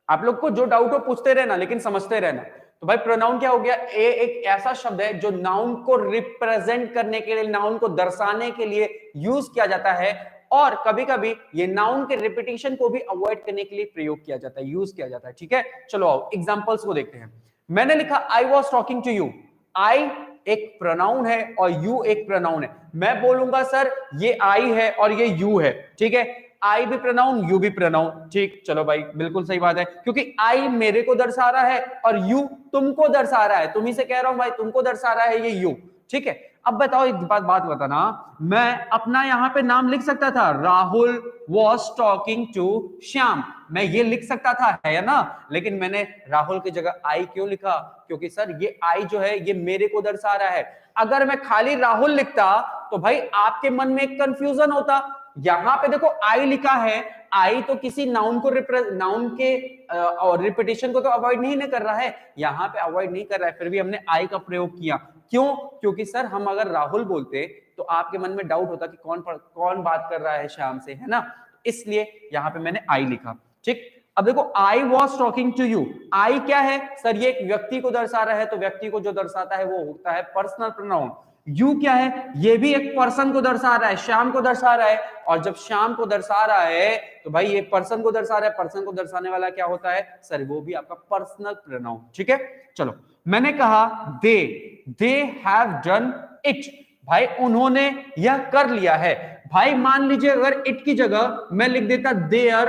[SPEAKER 1] आप लोग को जो डाउट हो पूछते रहना, लेकिन समझते रहना। तो भाई प्रोनाउन क्या हो गया, ए एक ऐसा शब्द है जो नाउन को रिप्रेजेंट करने के लिए, नाउन को दर्शाने के लिए यूज किया जाता है, और कभी कभी ये नाउन के रिपीटिशन को भी अवॉइड करने के लिए प्रयोग किया जाता है, यूज किया जाता है। ठीक है, चलो आओ एग्जांपल्स को देखते हैं। मैंने लिखा I was talking to you, I एक प्रोनाउन है और यू एक प्रोनाउन है। मैं बोलूंगा सर ये आई है और ये यू है, ठीक है। आई भी प्रोनाउन, यू भी प्रोनाउन। ठीक, चलो भाई बिल्कुल सही बात है, क्योंकि आई मेरे को दर्शा रहा है और यू तुमको दर्शा रहा है। तुम्ही से कह रहा हूं भाई, तुमको दर्शा रहा है ये यू। ठीक है, अब बताओ एक बात बताना, मैं अपना यहां पे नाम लिख सकता था, Rahul was talking to Shyam, मैं ये लिख सकता था, है या ना? लेकिन मैंने राहुल की जगह आई क्यों लिखा? क्योंकि सर ये आई जो है ये मेरे को दर्शा रहा है। अगर मैं खाली राहुल लिखता तो भाई आपके मन में एक कंफ्यूजन होता। यहां पे देखो आई लिखा है, आई तो किसी नाउन को नाउन के और रिपीटेशन को तो अवॉइड नहीं कर रहा है, यहां पे अवॉइड नहीं कर रहा है, फिर भी हमने आई का प्रयोग किया। क्यों? क्योंकि सर हम अगर राहुल बोलते तो आपके मन में डाउट होता कि कौन बात कर रहा है श्याम से, है ना? इसलिए यहां पे मैंने आई लिखा। ठीक, अब देखो I was talking to you, I क्या है सर? ये एक व्यक्ति को दर्शा रहा है, तो व्यक्ति को जो दर्शाता है वो होता है पर्सनल प्रोनाउन। यू क्या है? ये भी एक पर्सन को दर्शा रहा है, श्याम को दर्शा रहा है, और जब श्याम को दर्शा रहा है तो भाई ये पर्सन को दर्शा रहा है, पर्सन को दर्शाने वाला क्या होता है सर? वो भी आपका पर्सनल प्रोनाउन। ठीक है, चलो मैंने कहा दे हैव डन इट, भाई उन्होंने यह कर लिया है। भाई मान लीजिए अगर इट की जगह मैं लिख देता देयर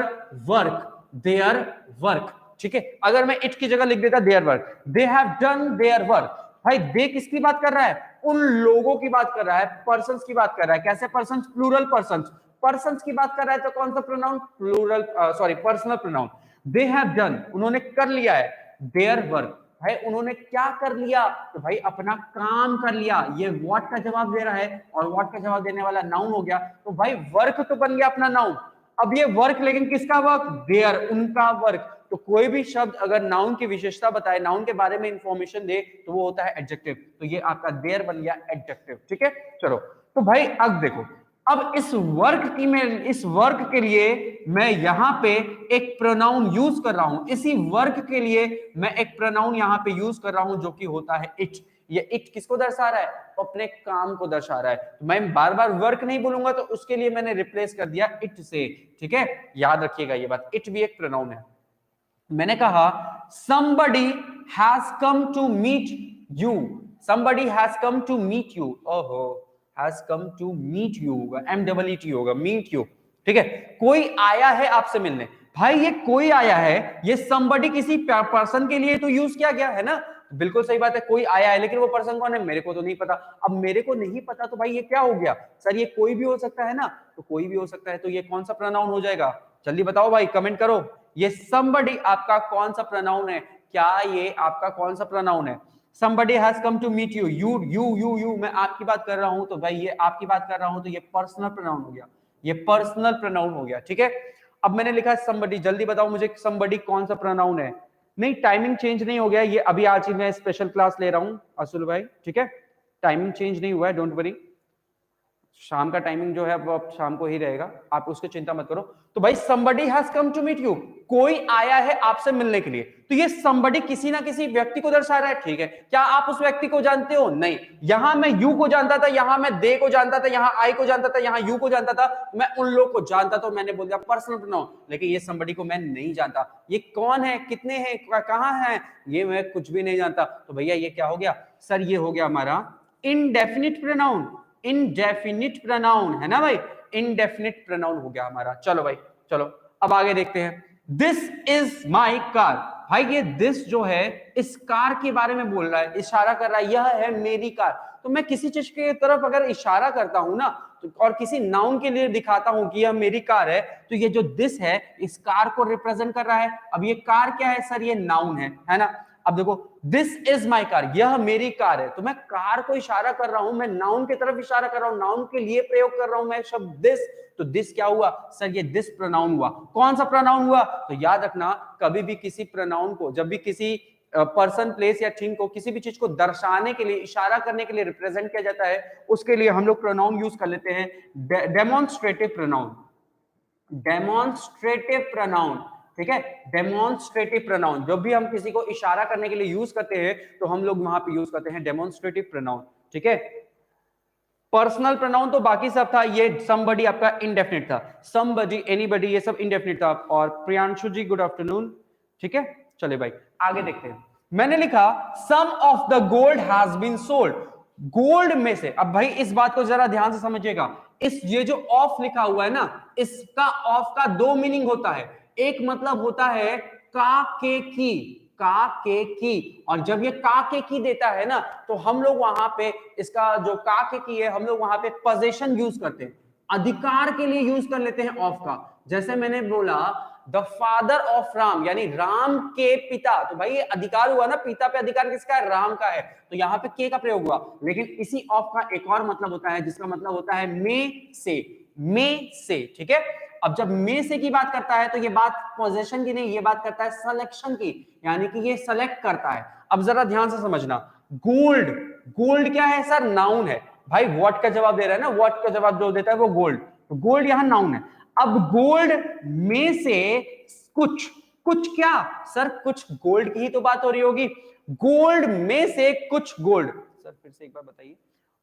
[SPEAKER 1] वर्क, ठीक है, अगर मैं इट की जगह लिख देता their work, they have done their work, भाई दे किसकी बात कर रहा है? उन लोगों की बात कर रहा है, पर्सन्स की बात कर रहा है। कैसे पर्सन्स? प्लूरल पर्सन्स की बात कर रहा है, तो कौन सा pronoun? Plural personal pronoun. They have done, उन्होंने कर लिया है, देयर वर्क, भाई उन्होंने क्या कर लिया? तो भाई अपना काम कर लिया। ये व्हाट का जवाब दे रहा है, और व्हाट का जवाब देने वाला नाउन हो गया, तो भाई वर्क तो बन गया अपना नाउन। अब ये वर्क, लेकिन किसका वर्क? देयर, उनका वर्क। तो कोई भी शब्द अगर नाउन की विशेषता बताए, नाउन के बारे में इंफॉर्मेशन दे, तो वो होता है एडजेक्टिव। तो ये आपका देयर बन गया एडजेक्टिव। ठीक है, चलो तो भाई अब देखो, अब इस वर्क के लिए मैं यहां पे एक प्रोनाउन यूज कर रहा हूं। इसी वर्क के लिए मैं एक प्रोनाउन यहां पे यूज कर रहा हूं जो कि होता है इट। ये इट किसको दर्शा रहा है? अपने काम को दर्शा रहा है। तो मैं बार बार वर्क नहीं बोलूंगा, तो उसके लिए मैंने रिप्लेस कर दिया इट से। ठीक है, याद रखिएगा ये बात, इट भी एक प्रोनाउन है। मैंने कहा somebody has come to meet you, somebody has come to meet you, ओहो has come to meet you होगा, MEET होगा, meet you। ठीक है, कोई आया है आपसे मिलने। भाई ये कोई आया है, ये somebody किसी पर्सन के लिए तो यूज किया गया है ना? बिल्कुल सही बात है, कोई आया है, लेकिन वो पर्सन कौन है मेरे को तो नहीं पता। अब मेरे को नहीं पता तो भाई ये क्या हो गया सर? ये कोई भी हो सकता है ना? तो कोई भी हो सकता है, तो ये कौन सा प्रोनाउन हो जाएगा? जल्दी बताओ भाई, कमेंट करो। ये somebody आपका कौन सा प्रोनाउन है? क्या ये आपका कौन सा प्रोनाउन है? somebody has come to meet you, you मैं आपकी बात कर रहा हूं, तो भाई ये आपकी बात कर रहा हूं, तो ये पर्सनल प्रोनाउन हो गया, ये पर्सनल प्रोनाउन हो गया। ठीक है, अब मैंने लिखा है somebody, जल्दी बताओ मुझे somebody कौन सा प्रोनाउन है? नहीं, टाइमिंग चेंज नहीं हो गया, ये अभी आज ही मैं स्पेशल क्लास ले रहा हूं असुल भाई। ठीक है, टाइमिंग चेंज नहीं हुआ है, डोंट वरी, शाम का टाइमिंग जो है वो अब शाम को ही रहेगा, आप उसकी चिंता मत करो। तो भाई somebody has come to meet you, कोई आया है आपसे मिलने के लिए। तो ये somebody किसी ना किसी व्यक्ति को दर्शा रहा है। ठीक है, क्या आप उस व्यक्ति को जानते हो? नहीं। यहां मैं यू को जानता था, यहां मैं दे को जानता था, यहां आई को जानता था, यहां यू को जानता था, मैं उन लोग को जानता था, मैंने बोल दिया पर्सनल प्रोनाउन। लेकिन ये somebody को मैं नहीं जानता, ये कौन है, कितने हैं, कहां है, ये मैं कुछ भी नहीं जानता। तो भैया ये क्या हो गया सर? ये हो गया हमारा इनडेफिनिट प्रोनाउन। इनडेफिनिट प्रोनाउन है ना भाई, इनडेफिनिट प्रोनाउन हो गया हमारा। चलो भाई, चलो अब आगे देखते हैं। दिस इज माई कार, भाई ये दिस जो है इस कार के बारे में बोल रहा है, इशारा कर रहा है, यह है मेरी कार। तो मैं किसी चीज की तरफ अगर इशारा करता हूं ना, तो और किसी नाउन के लिए दिखाता हूं कि यह मेरी कार है, तो ये जो दिस है इस कार को रिप्रेजेंट कर रहा है। अब ये कार क्या है सर? ये नाउन है ना? अब देखो दिस इज माई कार, यह मेरी कार है, तो मैं कार को इशारा कर रहा हूं, मैं नाउन की तरफ इशारा कर रहा हूं, नाउन के लिए प्रयोग कर रहा हूं मैं शब्द दिस। तो दिस क्या हुआ सर? ये दिस प्रोनाउन हुआ। कौन सा प्रोनाउन हुआ? तो याद रखना, कभी भी किसी प्रोनाउन को, जब भी किसी पर्सन, प्लेस या थिंग को, किसी भी चीज को दर्शाने के लिए, इशारा करने के लिए रिप्रेजेंट किया जाता है, उसके लिए हम लोग प्रोनाउन यूज कर लेते हैं डेमोन्स्ट्रेटिव प्रोनाउन। डेमोन्स्ट्रेटिव प्रोनाउन, ठीक है, डेमोन्स्ट्रेटिव प्रोनाउन जब भी हम किसी को इशारा करने के लिए यूज करते हैं, तो हम लोग वहां पे यूज करते हैं डेमोन्स्ट्रेटिव प्रोनाउन। ठीक है, पर्सनल प्रोनाउन तो बाकी सब था, ये somebody आपका इंडेफिनिट था, somebody, anybody, ये सब इंडेफिनिट था। और प्रियांशु जी गुड आफ्टरनून। ठीक है, चले भाई आगे देखते हैं। मैंने लिखा some of the gold has been sold, gold में से। अब भाई इस बात को जरा ध्यान से समझिएगा, इस ये जो ऑफ लिखा हुआ है ना, इसका ऑफ का दो मीनिंग होता है। एक मतलब होता है का के की, का के की, और जब ये का के की देता है ना, तो हम लोग वहां पे इसका जो का के की है, हम लोग वहां पे पोजीशन यूज करते हैं, अधिकार के लिए यूज कर लेते हैं ऑफ का। जैसे मैंने बोला द फादर ऑफ राम, यानी राम के पिता, तो भाई ये अधिकार हुआ ना, पिता पे अधिकार किसका है? राम का है, तो यहाँ पे के का प्रयोग हुआ। लेकिन इसी ऑफ का एक और मतलब होता है, जिसका मतलब होता है में से, में से, ठीक है। अब जब में से की बात करता है तो ये बात पोजीशन की नहीं, ये बात करता है सिलेक्शन की, यानी कि ये सेलेक्ट करता है। अब जरा ध्यान से समझना, गोल्ड, गोल्ड क्या है सर? नाउन है। भाई व्हाट का जवाब दे रहा है ना, व्हाट का जवाब जो देता है वो गोल्ड, तो गोल्ड यहां नाउन है। अब गोल्ड में से कुछ, कुछ क्या सर? कुछ गोल्ड की ही तो बात हो रही होगी। गोल्ड में से कुछ गोल्ड, सर फिर से एक बार बताइए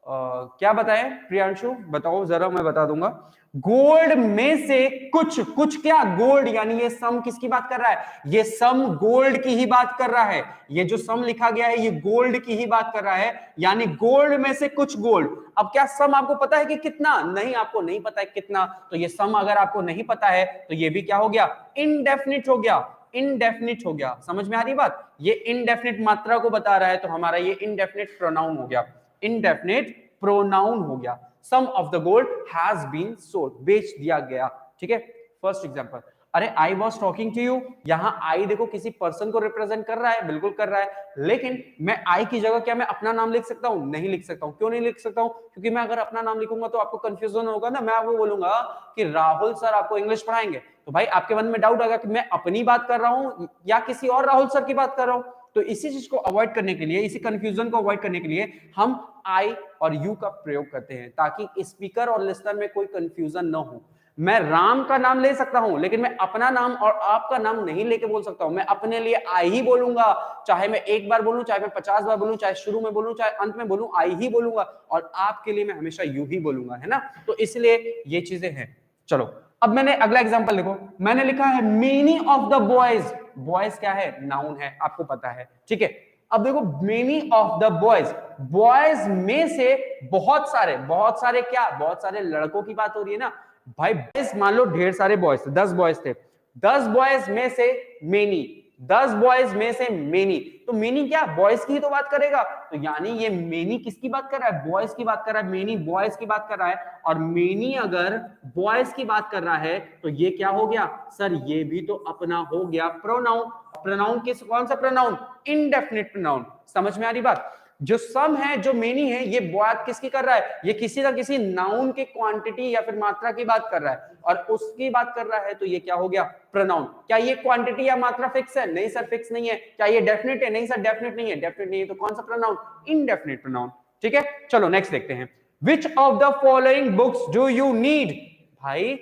[SPEAKER 1] क्या बताएं प्रियांशु, बताओ जरा, मैं बता दूंगा। गोल्ड में से कुछ, कुछ क्या? गोल्ड, यानी ये सम किसकी बात कर रहा है? ये सम गोल्ड की ही बात कर रहा है। ये जो सम लिखा गया है ये गोल्ड की ही बात कर रहा है, यानी गोल्ड में से कुछ गोल्ड। अब क्या सम आपको पता है कि कितना? नहीं, आपको नहीं पता है कितना, तो ये सम अगर आपको नहीं पता है तो ये भी क्या हो गया? इनडेफिनिट हो गया, इनडेफिनिट हो गया। समझ में आ रही बात? ये इनडेफिनिट मात्रा को बता रहा है, तो हमारा ये इनडेफिनिट प्रोनाउन हो गया, इनडेफिनिट प्रोनाउन हो गया। Some of the gold has been sold, बेच दिया गया, ठीक है। फर्स्ट एग्जांपल, अरे I was talking to you, यहां आई देखो किसी पर्सन को रिप्रेजेंट कर रहा है, बिल्कुल कर रहा है, लेकिन मैं आई की जगह क्या मैं अपना नाम लिख सकता हूं? नहीं लिख सकता हूं। क्यों नहीं लिख सकता हूं? क्योंकि मैं अगर अपना नाम लिखूंगा तो आपको कंफ्यूजन होगा ना, मैं आपको बोलूंगा कि राहुल सर आपको इंग्लिश पढ़ाएंगे, तो भाई आपके मन में डाउट आएगा कि मैं अपनी बात कर रहा हूं या किसी और राहुल सर की बात कर रहा हूं। तो इसी चीज को अवॉइड करने के लिए, इसी कंफ्यूजन को अवॉइड करने के लिए हम आई और यू का प्रयोग करते हैं, ताकि स्पीकर और लिसनर में कोई कंफ्यूजन ना हो। मैं राम का नाम ले सकता हूं, लेकिन मैं अपना नाम और आपका नाम नहीं लेके बोल सकता हूं। मैं अपने लिए आई ही बोलूंगा, चाहे मैं एक बार बोलूं, चाहे मैं 50 बार बोलूं, चाहे शुरू में बोलूं, चाहे अंत में बोलूं, आई ही बोलूंगा, और आपके लिए मैं हमेशा यू ही बोलूंगा, है ना। तो इसलिए ये चीजें हैं। चलो अब मैंने अगला एग्जांपल देखो, मैंने लिखा है many of the boys, boys क्या है? नाउन है, आपको पता है, ठीक है। अब देखो many of the boys, boys में से बहुत सारे, बहुत सारे क्या? बहुत सारे लड़कों की बात हो रही है ना भाई। बॉयज मान लो ढेर सारे बॉयज थे, 10 बॉयज थे, 10 बॉयज में से मेनी, 10 बॉयज में से मेनी, तो मेनी क्या? बॉयज की ही तो बात करेगा, तो यानी ये मेनी किसकी बात कर रहा है? बॉयज की बात कर रहा है। मेनी बॉयज की बात कर रहा है, और मेनी अगर बॉयज की बात कर रहा है तो ये क्या हो गया सर? ये भी तो अपना हो गया प्रोनाउन। प्रोनाउन किस, कौन सा प्रोनाउन? Indefinite pronoun. समझ में आ रही बात? जो सम है, जो मेनी है, ये बात किसकी कर रहा है? ये किसी ना किसी नाउन के क्वांटिटी या फिर मात्रा की बात कर रहा है, और उसकी बात कर रहा है, तो ये क्या हो गया? प्रोनाउन। क्या ये क्वांटिटी या मात्रा फिक्स है? नहीं सर, फिक्स नहीं है। क्या ये डेफिनेट है? नहीं सर, डेफिनेट नहीं है। डेफिनेट नहीं है तो कौन सा प्रोनाउन? इनडेफिनिट प्रोनाउन, ठीक है। चलो नेक्स्ट देखते हैं। Which of the following books do you need? भाई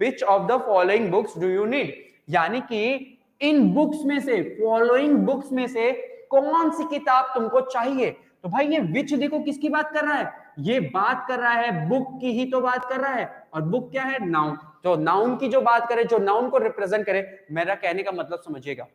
[SPEAKER 1] which of the following books do you need, यानी कि इन बुक्स में से, फॉलोइंग बुक्स में से कौन सी किताब तुमको चाहिए? तो भाई ये विच देखो किसकी बात कर रहा है? ये बात कर रहा है बुक की ही तो बात कर रहा है, और बुक क्या है? नाउन। तो नाउन की जो बात करे, जो नाउन को रिप्रेजेंट करे, मेरा कहने का मतलब समझिएगा,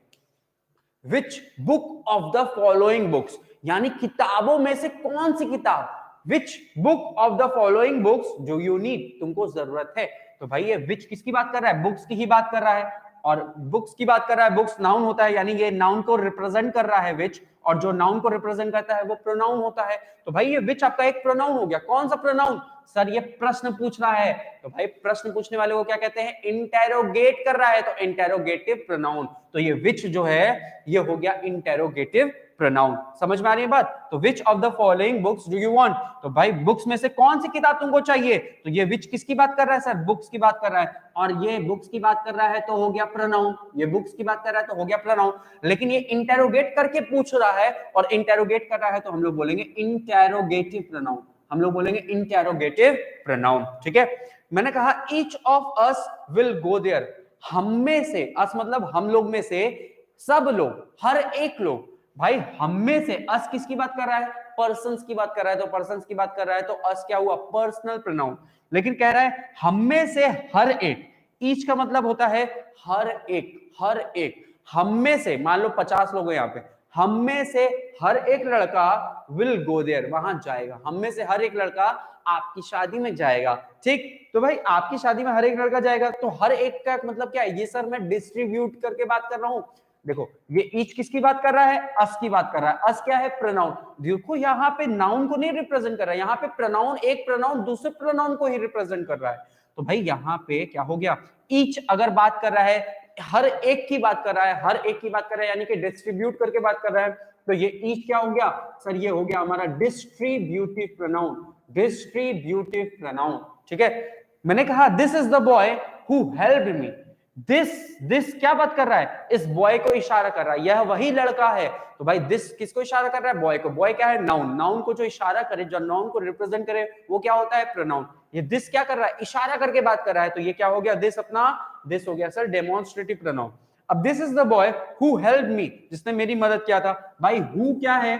[SPEAKER 1] which book of the following books, यानी किताबों में से कौन सी किताब? Which book of the following books do you need, तुमको जरूरत है। तो भाई ये विच किसकी बात कर रहा है? बुक्स की ही बात कर रहा है, और बुक्स की बात कर रहा है, बुक्स नाउन होता है, यानी ये नाउन को रिप्रेजेंट कर रहा है विच, और जो नाउन को रिप्रेजेंट करता है वो प्रोनाउन होता है। तो भाई ये विच आपका एक प्रोनाउन हो गया। कौन सा प्रोनाउन? सर ये प्रश्न पूछ रहा है, तो भाई प्रश्न पूछने वाले को क्या कहते हैं? इंटेरोगेट कर रहा है, तो इंटेरोगेटिव प्रोनाउन। तो ये विच जो है ये हो गया इंटेरोगेटिव प्रोनाउन। समझ में आ रही है बात? तो विच of the following books do you want, तो भाई बुक्स में से कौन सी किताब तुमको चाहिए? तो ये विच किसकी बात कर रहा है सर? बुक्स की बात कर रहा है, और ये बुक्स की बात कर रहा है तो हो गया प्रोनाउन। ये बुक्स की बात कर रहा है तो हो गया प्रोनाउन, लेकिन ये इंटेरोगेट करके पूछ रहा है, और इंटेरोगेट कर रहा है तो हम लोग बोलेंगे इंटेरोगेटिव प्रोनाउन, हम लोग बोलेंगे इंटेरोगेटिव प्रोनाउन, ठीक है। मैंने कहा each of us will go there, हम में से, अस मतलब हम लोग में से, सब लोग, हर एक लोग। भाई हम में से, अस किसकी बात कर रहा है? पर्सन्स की बात कर रहा है, तो पर्सन्स की बात कर रहा है तो अस क्या हुआ? Personal pronoun. लेकिन कह रहा है हम में से हर एक, ईच का मतलब होता है हर एक, हर एक। हम में से, मान लो 50 लोग हैं यहाँ पे, हम में से हर एक लड़का विल गो देयर, वहां जाएगा। हम में से हर एक लड़का आपकी शादी में जाएगा। ठीक, तो भाई आपकी शादी में हर एक लड़का जाएगा, तो हर एक का मतलब क्या है, ये सर मैं डिस्ट्रीब्यूट करके बात कर रहा हूं। देखो ये ईच किसकी बात कर रहा है, अस की बात कर रहा है। अस क्या है, प्रोनाउन। देखो यहाँ पे नाउन को नहीं रिप्रेजेंट कर रहा है, यहाँ पे प्रोनाउन, एक प्रोनाउन दूसरे प्रोनाउन को ही रिप्रेजेंट कर रहा है। तो भाई यहाँ पे क्या हो गया, ईच अगर बात कर रहा है, हर एक की बात कर रहा है, हर एक की बात कर रहा है, यानी कि डिस्ट्रीब्यूट करके बात कर रहा है, तो ये ईच क्या हो गया सर, ये हो गया हमारा डिस्ट्रीब्यूटिव प्रोनाउन, डिस्ट्रीब्यूटिव प्रोनाउन। ठीक है, मैंने कहा this is the boy who helped me. This क्या बात कर रहा है, इस बॉय को इशारा कर रहा है, यह वही लड़का है। तो भाई दिस किसको इशारा कर रहा है, बॉय को। बॉय क्या है, नाउन। नाउन को जो इशारा करे, जो नाउन को रिप्रेजेंट करे, वो क्या होता है, प्रोनाउन। ये दिस क्या कर रहा है, इशारा करके बात कर रहा है, तो ये क्या हो गया, दिस अपना, दिस हो गया सर डेमोन्स्ट्रेटिव प्रोनाउन। अब this is the boy who helped me, जिसने मेरी मदद किया था। भाई हु क्या है,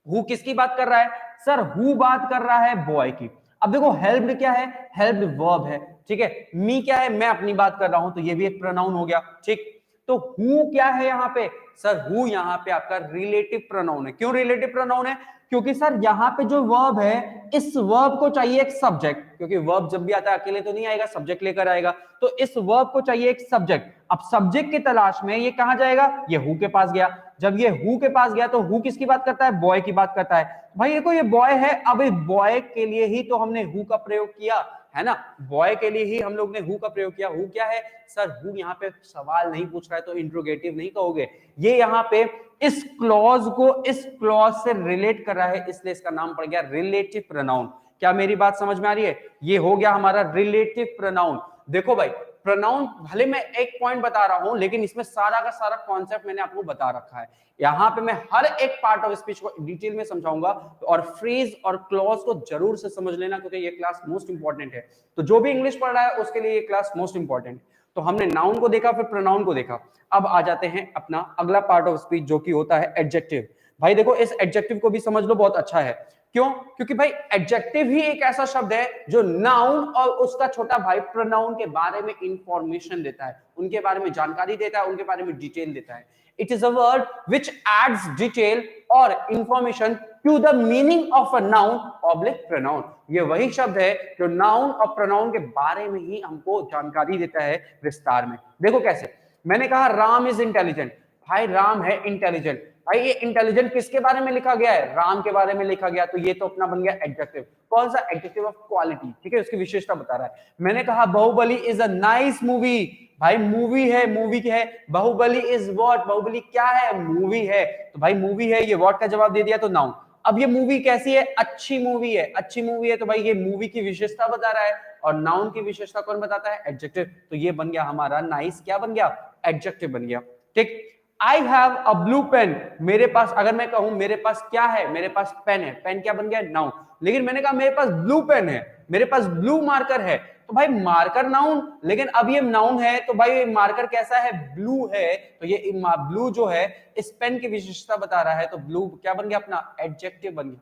[SPEAKER 1] हु किसकी बात कर रहा है सर, हु बात कर रहा है बॉय की। अब देखो हेल्प्ड क्या है, हेल्प्ड वर्ब है। ठीक है, मी क्या है, मैं अपनी बात कर रहा हूं, तो ये भी एक प्रोनाउन हो गया। ठीक, तो हु क्या है यहाँ पे सर, हु यहाँ पे आपका रिलेटिव प्रोनाउन है। क्यों रिलेटिव प्रोनाउन है, क्योंकि सर यहाँ पे जो वर्ब है, इस वर्ब को चाहिए एक सब्जेक्ट, क्योंकि वर्ब जब भी आता है अकेले तो नहीं आएगा, सब्जेक्ट लेकर आएगा। तो इस वर्ब को चाहिए एक सब्जेक्ट। अब सब्जेक्ट की तलाश में ये कहां जाएगा, ये हु के पास गया। जब ये हु के पास गया तो हु किसकी बात करता है, बॉय की बात करता है। भाई देखो ये बॉय है, अब इस बॉय के लिए ही तो हमने हु का प्रयोग किया है ना, बॉय के लिए ही हम लोग ने हु का प्रयोग किया। हु क्या है सर, हु यहाँ पे सवाल नहीं पूछ रहा है, तो इंट्रोगेटिव नहीं कहोगे, ये यहाँ पे इस क्लॉज को इस क्लॉज से रिलेट कर रहा है, इसलिए इसका नाम पड़ गया रिलेटिव प्रोनाउन। क्या मेरी बात समझ में आ रही है, ये हो गया हमारा रिलेटिव प्रोनाउन। देखो भाई प्रोनाउन भले मैं एक पॉइंट बता रहा हूं, लेकिन इसमें सारा का सारा कॉन्सेप्ट मैंने आपको बता रखा है। यहां पे मैं हर एक पार्ट ऑफ स्पीच को डिटेल में समझाऊंगा, और फ्रेज और क्लॉज को जरूर से समझ लेना, क्योंकि ये क्लास मोस्ट इंपॉर्टेंट है। तो जो भी इंग्लिश पढ़ रहा है उसके लिए ये क्लास मोस्ट इंपॉर्टेंट। तो हमने नाउन को देखा, फिर प्रोनाउन को देखा। अब आ जाते हैं अपना अगला पार्ट ऑफ स्पीच, जो कि होता है एडजेक्टिव। भाई देखो इस एडजेक्टिव को भी समझ लो, बहुत अच्छा है। क्यों, क्योंकि भाई एडजेक्टिव ही एक ऐसा शब्द है जो नाउन और उसका छोटा भाई प्रोनाउन के बारे में इंफॉर्मेशन देता है, उनके बारे में जानकारी देता है, उनके बारे में डिटेल देता है। It is a word which adds detail और information to the meaning of a noun oblique pronoun. ये वही शब्द है जो नाउन और प्रोनाउन के बारे में ही हमको जानकारी देता है विस्तार में। देखो कैसे, मैंने कहा राम इज इंटेलिजेंट। भाई राम है इंटेलिजेंट। भाई ये इंटेलिजेंट किसके बारे में लिखा गया है, राम के बारे में लिखा गया, तो ये तो अपना बन गया एडजेक्टिव। कौन सा, एडजेक्टिव ऑफ क्वालिटी। ठीक है, उसकी विशेषता बता रहा है। मैंने कहा Baahubali is a nice movie. भाई मूवी है, मूवी क्या है, बाहुबली इज व्हाट, बाहुबली क्या है, मूवी है। तो भाई मूवी है, ये व्हाट का जवाब दे दिया, तो नाउन। अब ये मूवी कैसी है, अच्छी मूवी है। अच्छी मूवी है तो भाई ये मूवी की विशेषता बता रहा है, और नाउन की विशेषता कौन बताता है, एडजेक्टिव। तो ये बन गया हमारा नाइस, क्या बन गया, एडजेक्टिव बन गया। ठीक, I have a blue pen. मेरे पास, अगर मैं कहूं मेरे पास क्या है, मेरे पास पेन है, पेन क्या बन गया, नाउन। लेकिन मैंने कहा मेरे पास ब्लू पेन है, मेरे पास ब्लू मार्कर है, तो भाई मार्कर नाउन, लेकिन अब ये नाउन है, तो भाई मार्कर कैसा है, ब्लू है, तो ये ब्लू जो है इस पेन की विशेषता बता रहा है, तो ब्लू क्या बन गया, अपना एडजेक्टिव बन गया।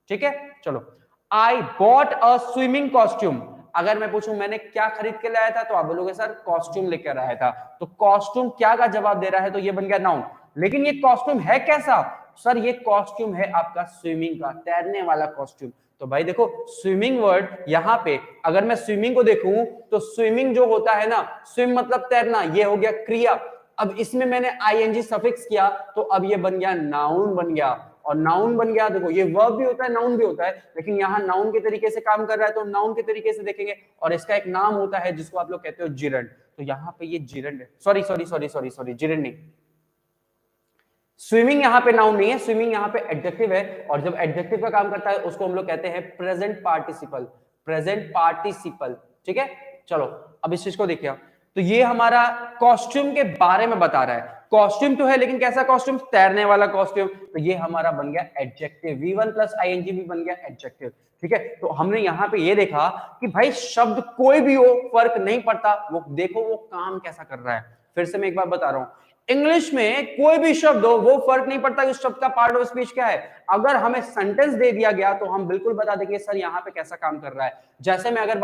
[SPEAKER 1] ठीक है, चलो। I bought a swimming costume. अगर मैं पूछूं मैंने क्या खरीद के लाया था, तो आप बोलोगे सर कॉस्ट्यूम लेकर आया था। तो कॉस्ट्यूम क्या का जवाब दे रहा है, तो ये बन गया नाउन। लेकिन ये कॉस्ट्यूम है कैसा, सर ये कॉस्ट्यूम है आपका स्विमिंग का, तैरने वाला कॉस्ट्यूम। तो भाई देखो स्विमिंग वर्ड यहाँ पे, अगर मैं स्विमिंग को देखूं तो स्विमिंग जो होता है ना, स्विम मतलब तैरना, ये हो गया क्रिया। अब इसमें मैंने आईएनजी सफिक्स किया, तो अब ये बन गया नाउन बन गया। और नाउन बन गया, देखो ये वर्ब भी होता है, नाउन भी होता है, लेकिन यहाँ नाउन के तरीके से काम कर रहा है, तो नाउन के तरीके से देखेंगे। और इसका एक नाम होता है जिसको आप लोग कहते हो जिरंड। तो यहाँ पे ये जिरंड है, सॉरी जिरंड नहीं, स्विमिंग यहाँ पे नाउन नहीं है, स्विमिंग यहाँ पे एडजेक्टिव है। और जब एडजेक्टिव का काम करता है उसको हम लोग कहते हैं प्रेजेंट पार्टिसिपल, प्रेजेंट पार्टिसिपल। ठीक है, चलो अब इस चीज को देखिए। तो ये हमारा कॉस्ट्यूम के बारे में बता रहा है, कॉस्ट्यूम तो है लेकिन कैसा कॉस्ट्यूम, तैरने वाला कॉस्ट्यूम। तो ये हमारा बन गया एडजेक्टिव, V1 प्लस आईएनजी भी बन गया एडजेक्टिव। ठीक है, तो हमने यहाँ पे ये देखा कि भाई शब्द कोई भी हो फर्क नहीं पड़ता, वो देखो वो काम कैसा कर रहा है। फिर से मैं एक बार बता रहा हूं, इंग्लिश में कोई भी शब्द हो वो फर्क नहीं पड़ता उस शब्द का पार्ट ऑफ स्पीच क्या है। अगर हमें सेंटेंस दे दिया गया तो हम बिल्कुल बता देंगे सर यहाँ पे कैसा काम कर रहा है। जैसे मैं अगर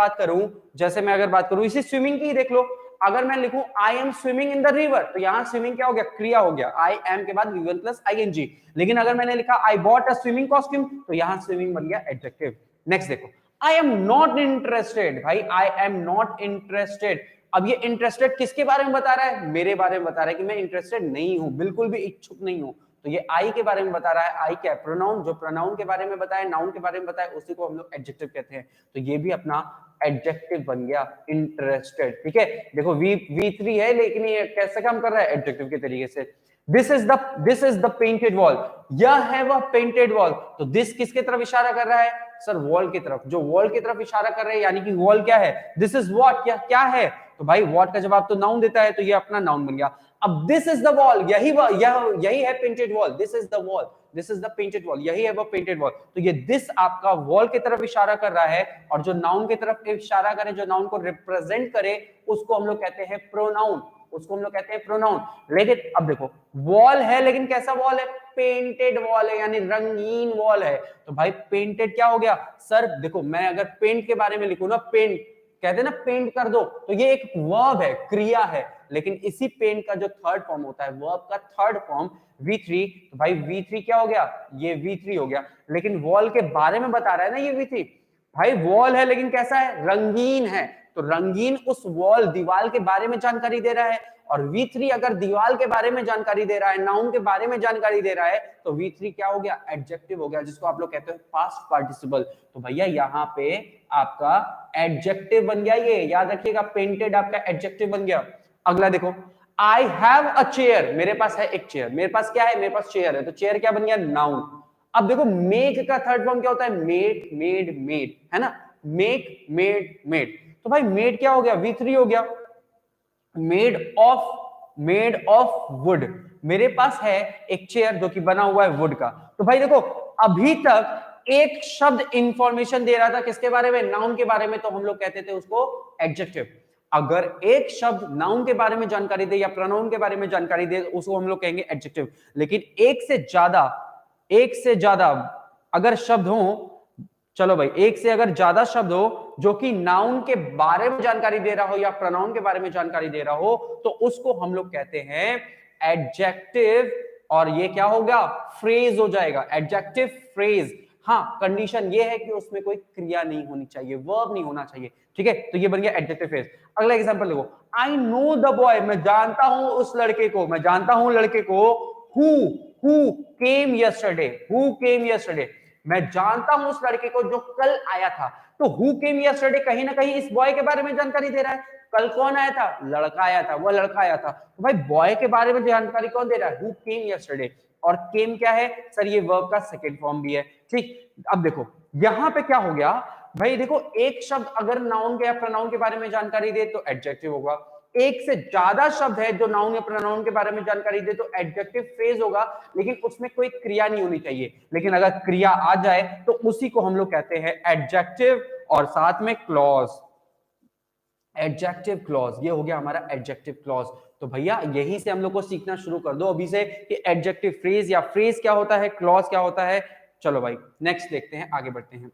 [SPEAKER 1] बात करूं इसी स्विमिंग की देख लो, अगर मैं लिखूं I am swimming in the river, तो यहाँ स्विमिंग क्या हो गया, क्रिया हो गया, आई एम के बाद V1 प्लस आईएनजी। लेकिन अगर मैंने लिखा I bought a swimming costume, तो यहाँ स्विमिंग बन गया एडजेक्टिव। नेक्स्ट देखो, आई एम नॉट इंटरेस्टेड, भाई आई एम नॉट इंटरेस्टेड। अब ये इंटरेस्टेड किसके बारे में बता रहा है? मेरे बारे में बता रहा है कि मैं इंटरेस्टेड नहीं हूं, बिल्कुल भी इच्छुक नहीं हूं। तो ये आई के बारे में बता रहा है। आई क्या है? प्रोनाउन। जो प्रोनाउन के बारे में बताया, नाउन के बारे में बताया, उसी को हम लोग एडजेक्टिव कहते हैं। तो ये भी अपना एडजेक्टिव बन गया, इंटरेस्टेड। ठीक है, देखो V3 है, लेकिन ये कैसे काम कर रहा है? एडजेक्टिव के तरीके से। This is the painted wall, यह है वह पेंटेड वॉल। तो दिस किसके तरफ इशारा कर रहा है? सर वॉल की तरफ। जो वॉल की तरफ इशारा कर रहे हैं, यानी कि वॉल क्या है? दिस इज व्हाट, क्या है? तो भाई व्हाट का जवाब तो नाउन देता है, तो ये अपना नाउन बन गया। अब दिस इज द वॉल, यही है painted wall. This is the wall, this is the painted wall, यही है वो पेंटेड वॉल। तो ये दिस आपका वॉल की तरफ इशारा कर रहा है, और जो नाउन की तरफ इशारा करे, जो नाउन को रिप्रेजेंट करे, उसको हम लोग कहते हैं प्रोनाउन। उसको हम लोग कहते हैं प्रोनाउन। लेकिन अब देखो, वॉल है, लेकिन कैसा वॉल है? पेंटेड वॉल है, यानी रंगीन वॉल है। तो भाई पेंटेड क्या हो गया? सर देखो, मैं अगर पेंट के बारे में लिखूं ना, पेंट कहते ना, पेंट कर दो, तो ये एक वर्ब है, क्रिया है। लेकिन इसी पेंट का जो थर्ड फॉर्म होता है, वर्ब का थर्ड फॉर्म V3, तो भाई V3 क्या हो गया? ये V3 हो गया। लेकिन वॉल के बारे में बता रहा है ना ये V3, भाई वॉल है, लेकिन कैसा है? रंगीन है। तो रंगीन उस वॉल, दीवार के बारे में जानकारी दे रहा है। और V3 अगर दीवार के बारे में जानकारी दे रहा है, नाउन के बारे में जानकारी दे रहा है, तो V3 क्या हो गया? एडजेक्टिव हो गया, जिसको आप लोग कहते हैं पास्ट पार्टिसिपल। तो भैया यहाँ पे आपका एडजेक्टिव बन गया, ये याद रखिएगा, पेंटेड आपका एडजेक्टिव बन गया। अगला देखो, आई हैव अ चेयर, मेरे पास है एक चेयर। मेरे पास क्या है? मेरे पास चेयर है। तो चेयर क्या बन गया? नाउन। अब देखो, मेक का थर्ड फॉर्म क्या होता है? मेड, मेड, मेड, है ना? Make, made, made. तो भाई मेड क्या हो गया? V3 हो गया। मेड ऑफ वुड, मेरे पास है एक चेयर जो कि बना हुआ है वुड का। तो भाई देखो, अभी तक एक शब्द इंफॉर्मेशन दे रहा था किसके बारे में? नाउन के बारे में। तो हम लोग कहते थे उसको एडजेक्टिव। अगर एक शब्द नाउन के बारे में जानकारी दे या प्रोनाउन के बारे में जानकारी दे, उसको हम लोग कहेंगे एडजेक्टिव। लेकिन एक से ज्यादा अगर शब्द हो, चलो भाई, एक से अगर ज्यादा शब्द हो जो कि नाउन के बारे में जानकारी दे रहा हो या प्रोनाउन के बारे में जानकारी दे रहा हो, तो उसको हम लोग कहते हैं एडजेक्टिव। और ये क्या होगा? फ्रेज हो जाएगा, एडजेक्टिव फ्रेज। हाँ, कंडीशन ये है कि उसमें कोई क्रिया नहीं होनी चाहिए, वर्ब नहीं होना चाहिए। ठीक है, तो ये बन गया एडजेक्टिव फ्रेज। अगला एग्जांपल देखो, आई नो द बॉय, मैं जानता हूं उस लड़के को, मैं जानता हूं लड़के को। Who came yesterday, who came yesterday, मैं जानता हूं उस लड़के को जो कल आया था। तो हु केम यस्टरडे कहीं ना कहीं इस बॉय के बारे में जानकारी दे रहा है। कल कौन आया था? लड़का आया था, वो लड़का आया था। तो भाई बॉय के बारे में जानकारी कौन दे रहा है? Who came yesterday. और केम क्या है? सर ये वर्ब का सेकंड फॉर्म भी है। ठीक, अब देखो यहां पे क्या हो गया भाई, देखो एक शब्द अगर नाउन के या प्रोनाउन के बारे में जानकारी दे तो एडजेक्टिव होगा। एक से ज्यादा शब्द है जो नाउन या प्रोनाउन के बारे में जानकारी दे तो एडजेक्टिव फ्रेज होगा, लेकिन उसमें कोई क्रिया नहीं होनी चाहिए। लेकिन अगर क्रिया आ जाए तो उसी को हम लोग कहते हैं एडजेक्टिव, और साथ में क्लॉज, एडजेक्टिव क्लॉज। ये हो गया हमारा एडजेक्टिव क्लॉज। तो भैया यहीं से हम लोग को सीखना शुरू कर दो अभी से कि एडजेक्टिव फ्रेज या फ्रेज क्या होता है, क्लॉज क्या होता है। चलो भाई नेक्स्ट देखते हैं, आगे बढ़ते हैं।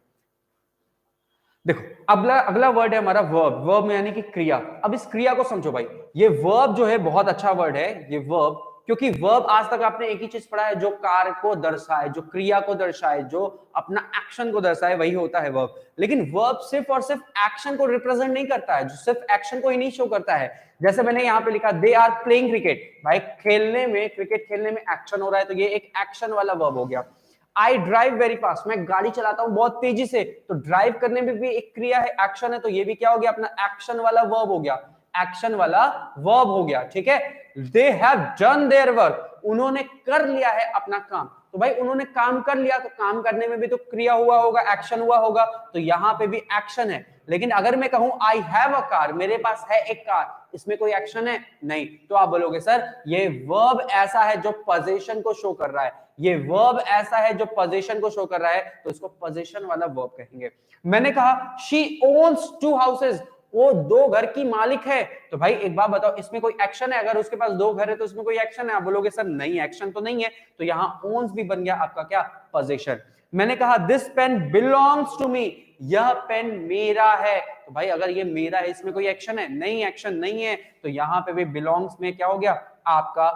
[SPEAKER 1] देखो अगला वर्ड है हमारा वर्ब। वर्ब में यानी कि क्रिया। अब इस क्रिया को समझो भाई, ये वर्ब जो है बहुत अच्छा वर्ड है ये वर्ब, क्योंकि वर्ब आज तक आपने एक ही चीज पढ़ा है, जो कार्य को दर्शाए, जो क्रिया को दर्शाए, जो अपना एक्शन को दर्शाए, वही होता है वर्ब। लेकिन वर्ब सिर्फ और सिर्फ एक्शन को रिप्रेजेंट नहीं करता है, जो सिर्फ एक्शन को ही नहीं शो करता है। जैसे मैंने यहाँ पे लिखा दे आर प्लेइंग क्रिकेट, भाई खेलने में, क्रिकेट खेलने में एक्शन हो रहा है, तो ये एक एक्शन वाला वर्ब हो गया। आई ड्राइव वेरी फास्ट, मैं गाड़ी चलाता हूं बहुत तेजी से, तो ड्राइव करने में भी एक क्रिया है, एक्शन है, तो ये भी क्या हो गया? अपना एक्शन वाला वर्ब हो गया, एक्शन वाला वर्ब हो गया। ठीक है, दे हैव डन देयर वर्क, उन्होंने कर लिया है अपना काम। तो भाई उन्होंने काम कर लिया, तो काम करने में भी तो क्रिया हुआ होगा, एक्शन हुआ होगा, तो यहां पे भी एक्शन है। लेकिन अगर मैं कहूं आई हैव अ कार, मेरे पास है एक कार, इसमें कोई एक्शन है? नहीं। तो आप बोलोगे सर ये वर्ब ऐसा है जो पोजीशन को शो कर रहा है, ये वर्ब ऐसा है जो पोजीशन को शो कर रहा है, तो इसको पोजीशन वाला वर्ब कहेंगे। मैंने कहा शी ओन्स 2 हाउसेस, वो 2 घर की मालिक है। तो भाई एक बात बताओ, इसमें कोई एक्शन है? अगर उसके पास 2 घर है तो इसमें कोई एक्शन है? आप बोलोगे सर नहीं, एक्शन तो नहीं है। तो यहां ओन्स भी बन गया आपका क्या? पोजीशन। मैंने कहा this pen belongs to me, यह पेन मेरा है। तो भाई अगर ये मेरा है, इसमें कोई एक्शन है? नहीं, एक्शन नहीं है। तो यहां पे भी बिलोंग्स में क्या हो गया? आपका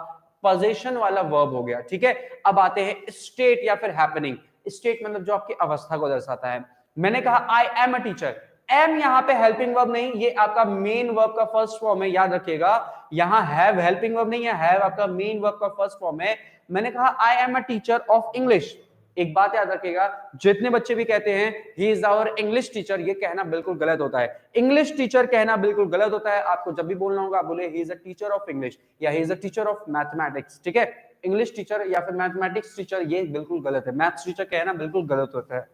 [SPEAKER 1] पोजीशन वाला वर्ब हो गया। ठीक है, अब आते हैं स्टेट या फिर हैपनिंग। स्टेट मतलब जो आपकी अवस्था को दर्शाता है। मैंने कहा I am a teacher, am यहाँ पे हेल्पिंग वर्ब नहीं, ये आपका मेन वर्ब का फर्स्ट फॉर्म है, याद रखिएगा। यहाँ हैव हेल्पिंग वर्ब नहीं है, हैव आपका मेन वर्ब का फर्स्ट फॉर्म है। मैंने कहा I am a teacher of English. एक बात याद रखिएगा, जितने बच्चे भी कहते हैं he is our English teacher, ये कहना बिल्कुल गलत होता है। इंग्लिश टीचर कहना बिल्कुल गलत होता है। आपको जब भी बोलना होगा आप बोले he is a teacher of English या he is a teacher of mathematics, ठीक है। इंग्लिश टीचर या फिर मैथमेटिक्स टीचर ये बिल्कुल गलत है, मैथ्स टीचर कहना बिल्कुल गलत होता है।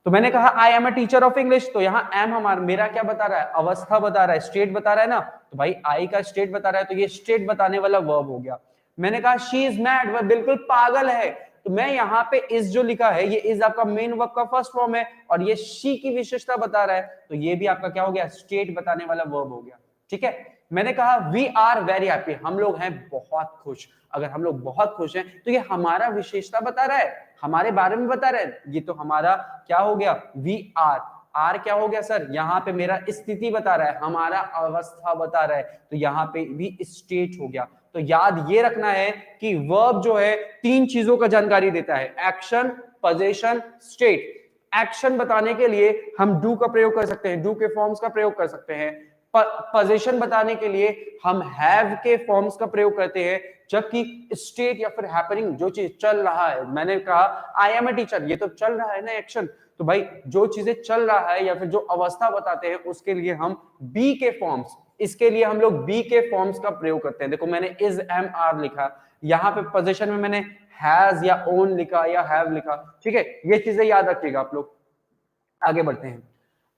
[SPEAKER 1] तो मैंने कहा I am a teacher of English, तो यहाँ एम हमारा मेरा क्या बता रहा है, अवस्था बता रहा है, स्टेट बता रहा है ना। तो भाई आई का स्टेट बता रहा है, तो ये स्टेट बताने वाला वर्ब हो गया। मैंने कहा शी इज मैड, वह बिल्कुल पागल है, तो मैं यहाँ पे इज जो लिखा है ये इज आपका मेन वर्ब का फर्स्ट फॉर्म है और ये शी की विशेषता बता रहा है, तो ये भी आपका क्या हो गया, स्टेट बताने वाला वर्ब हो गया, ठीक है। मैंने कहा वी आर वेरी हैप्पी, हम लोग हैं बहुत खुश। अगर हम लोग बहुत खुश हैं तो ये हमारा विशेषता बता रहा है, हमारे बारे में बता रहा है, ये तो हमारा क्या हो गया, वी आर। आर क्या हो गया सर, यहाँ पे मेरा स्थिति बता रहा है, हमारा अवस्था बता रहा है, तो यहाँ पे भी स्टेट हो गया। तो याद ये रखना है कि वर्ब जो है तीन चीजों का जानकारी देता है, एक्शन, पोजीशन, स्टेट। एक्शन बताने के लिए हम डू का प्रयोग कर सकते हैं, डू के फॉर्म्स का प्रयोग कर सकते हैं। पोजीशन बताने के लिए हम हैव के फॉर्म्स का प्रयोग करते हैं, जबकि स्टेट या फिर हैपनिंग जो चीज चल रहा है, मैंने कहा आई एम अ टीचर, ये तो चल रहा है ना एक्शन, तो भाई जो चीजें चल रहा है या फिर जो अवस्था बताते हैं उसके लिए हम बी के फॉर्म्स, इसके लिए हम लोग बी के फॉर्म्स का प्रयोग करते हैं। देखो मैंने इज एम आर लिखा, यहाँ पे पोजीशन में मैंने हैज या ओन लिखा या हैव लिखा, ठीक है। ये चीजें याद रखिएगा आप लोग। आगे बढ़ते हैं।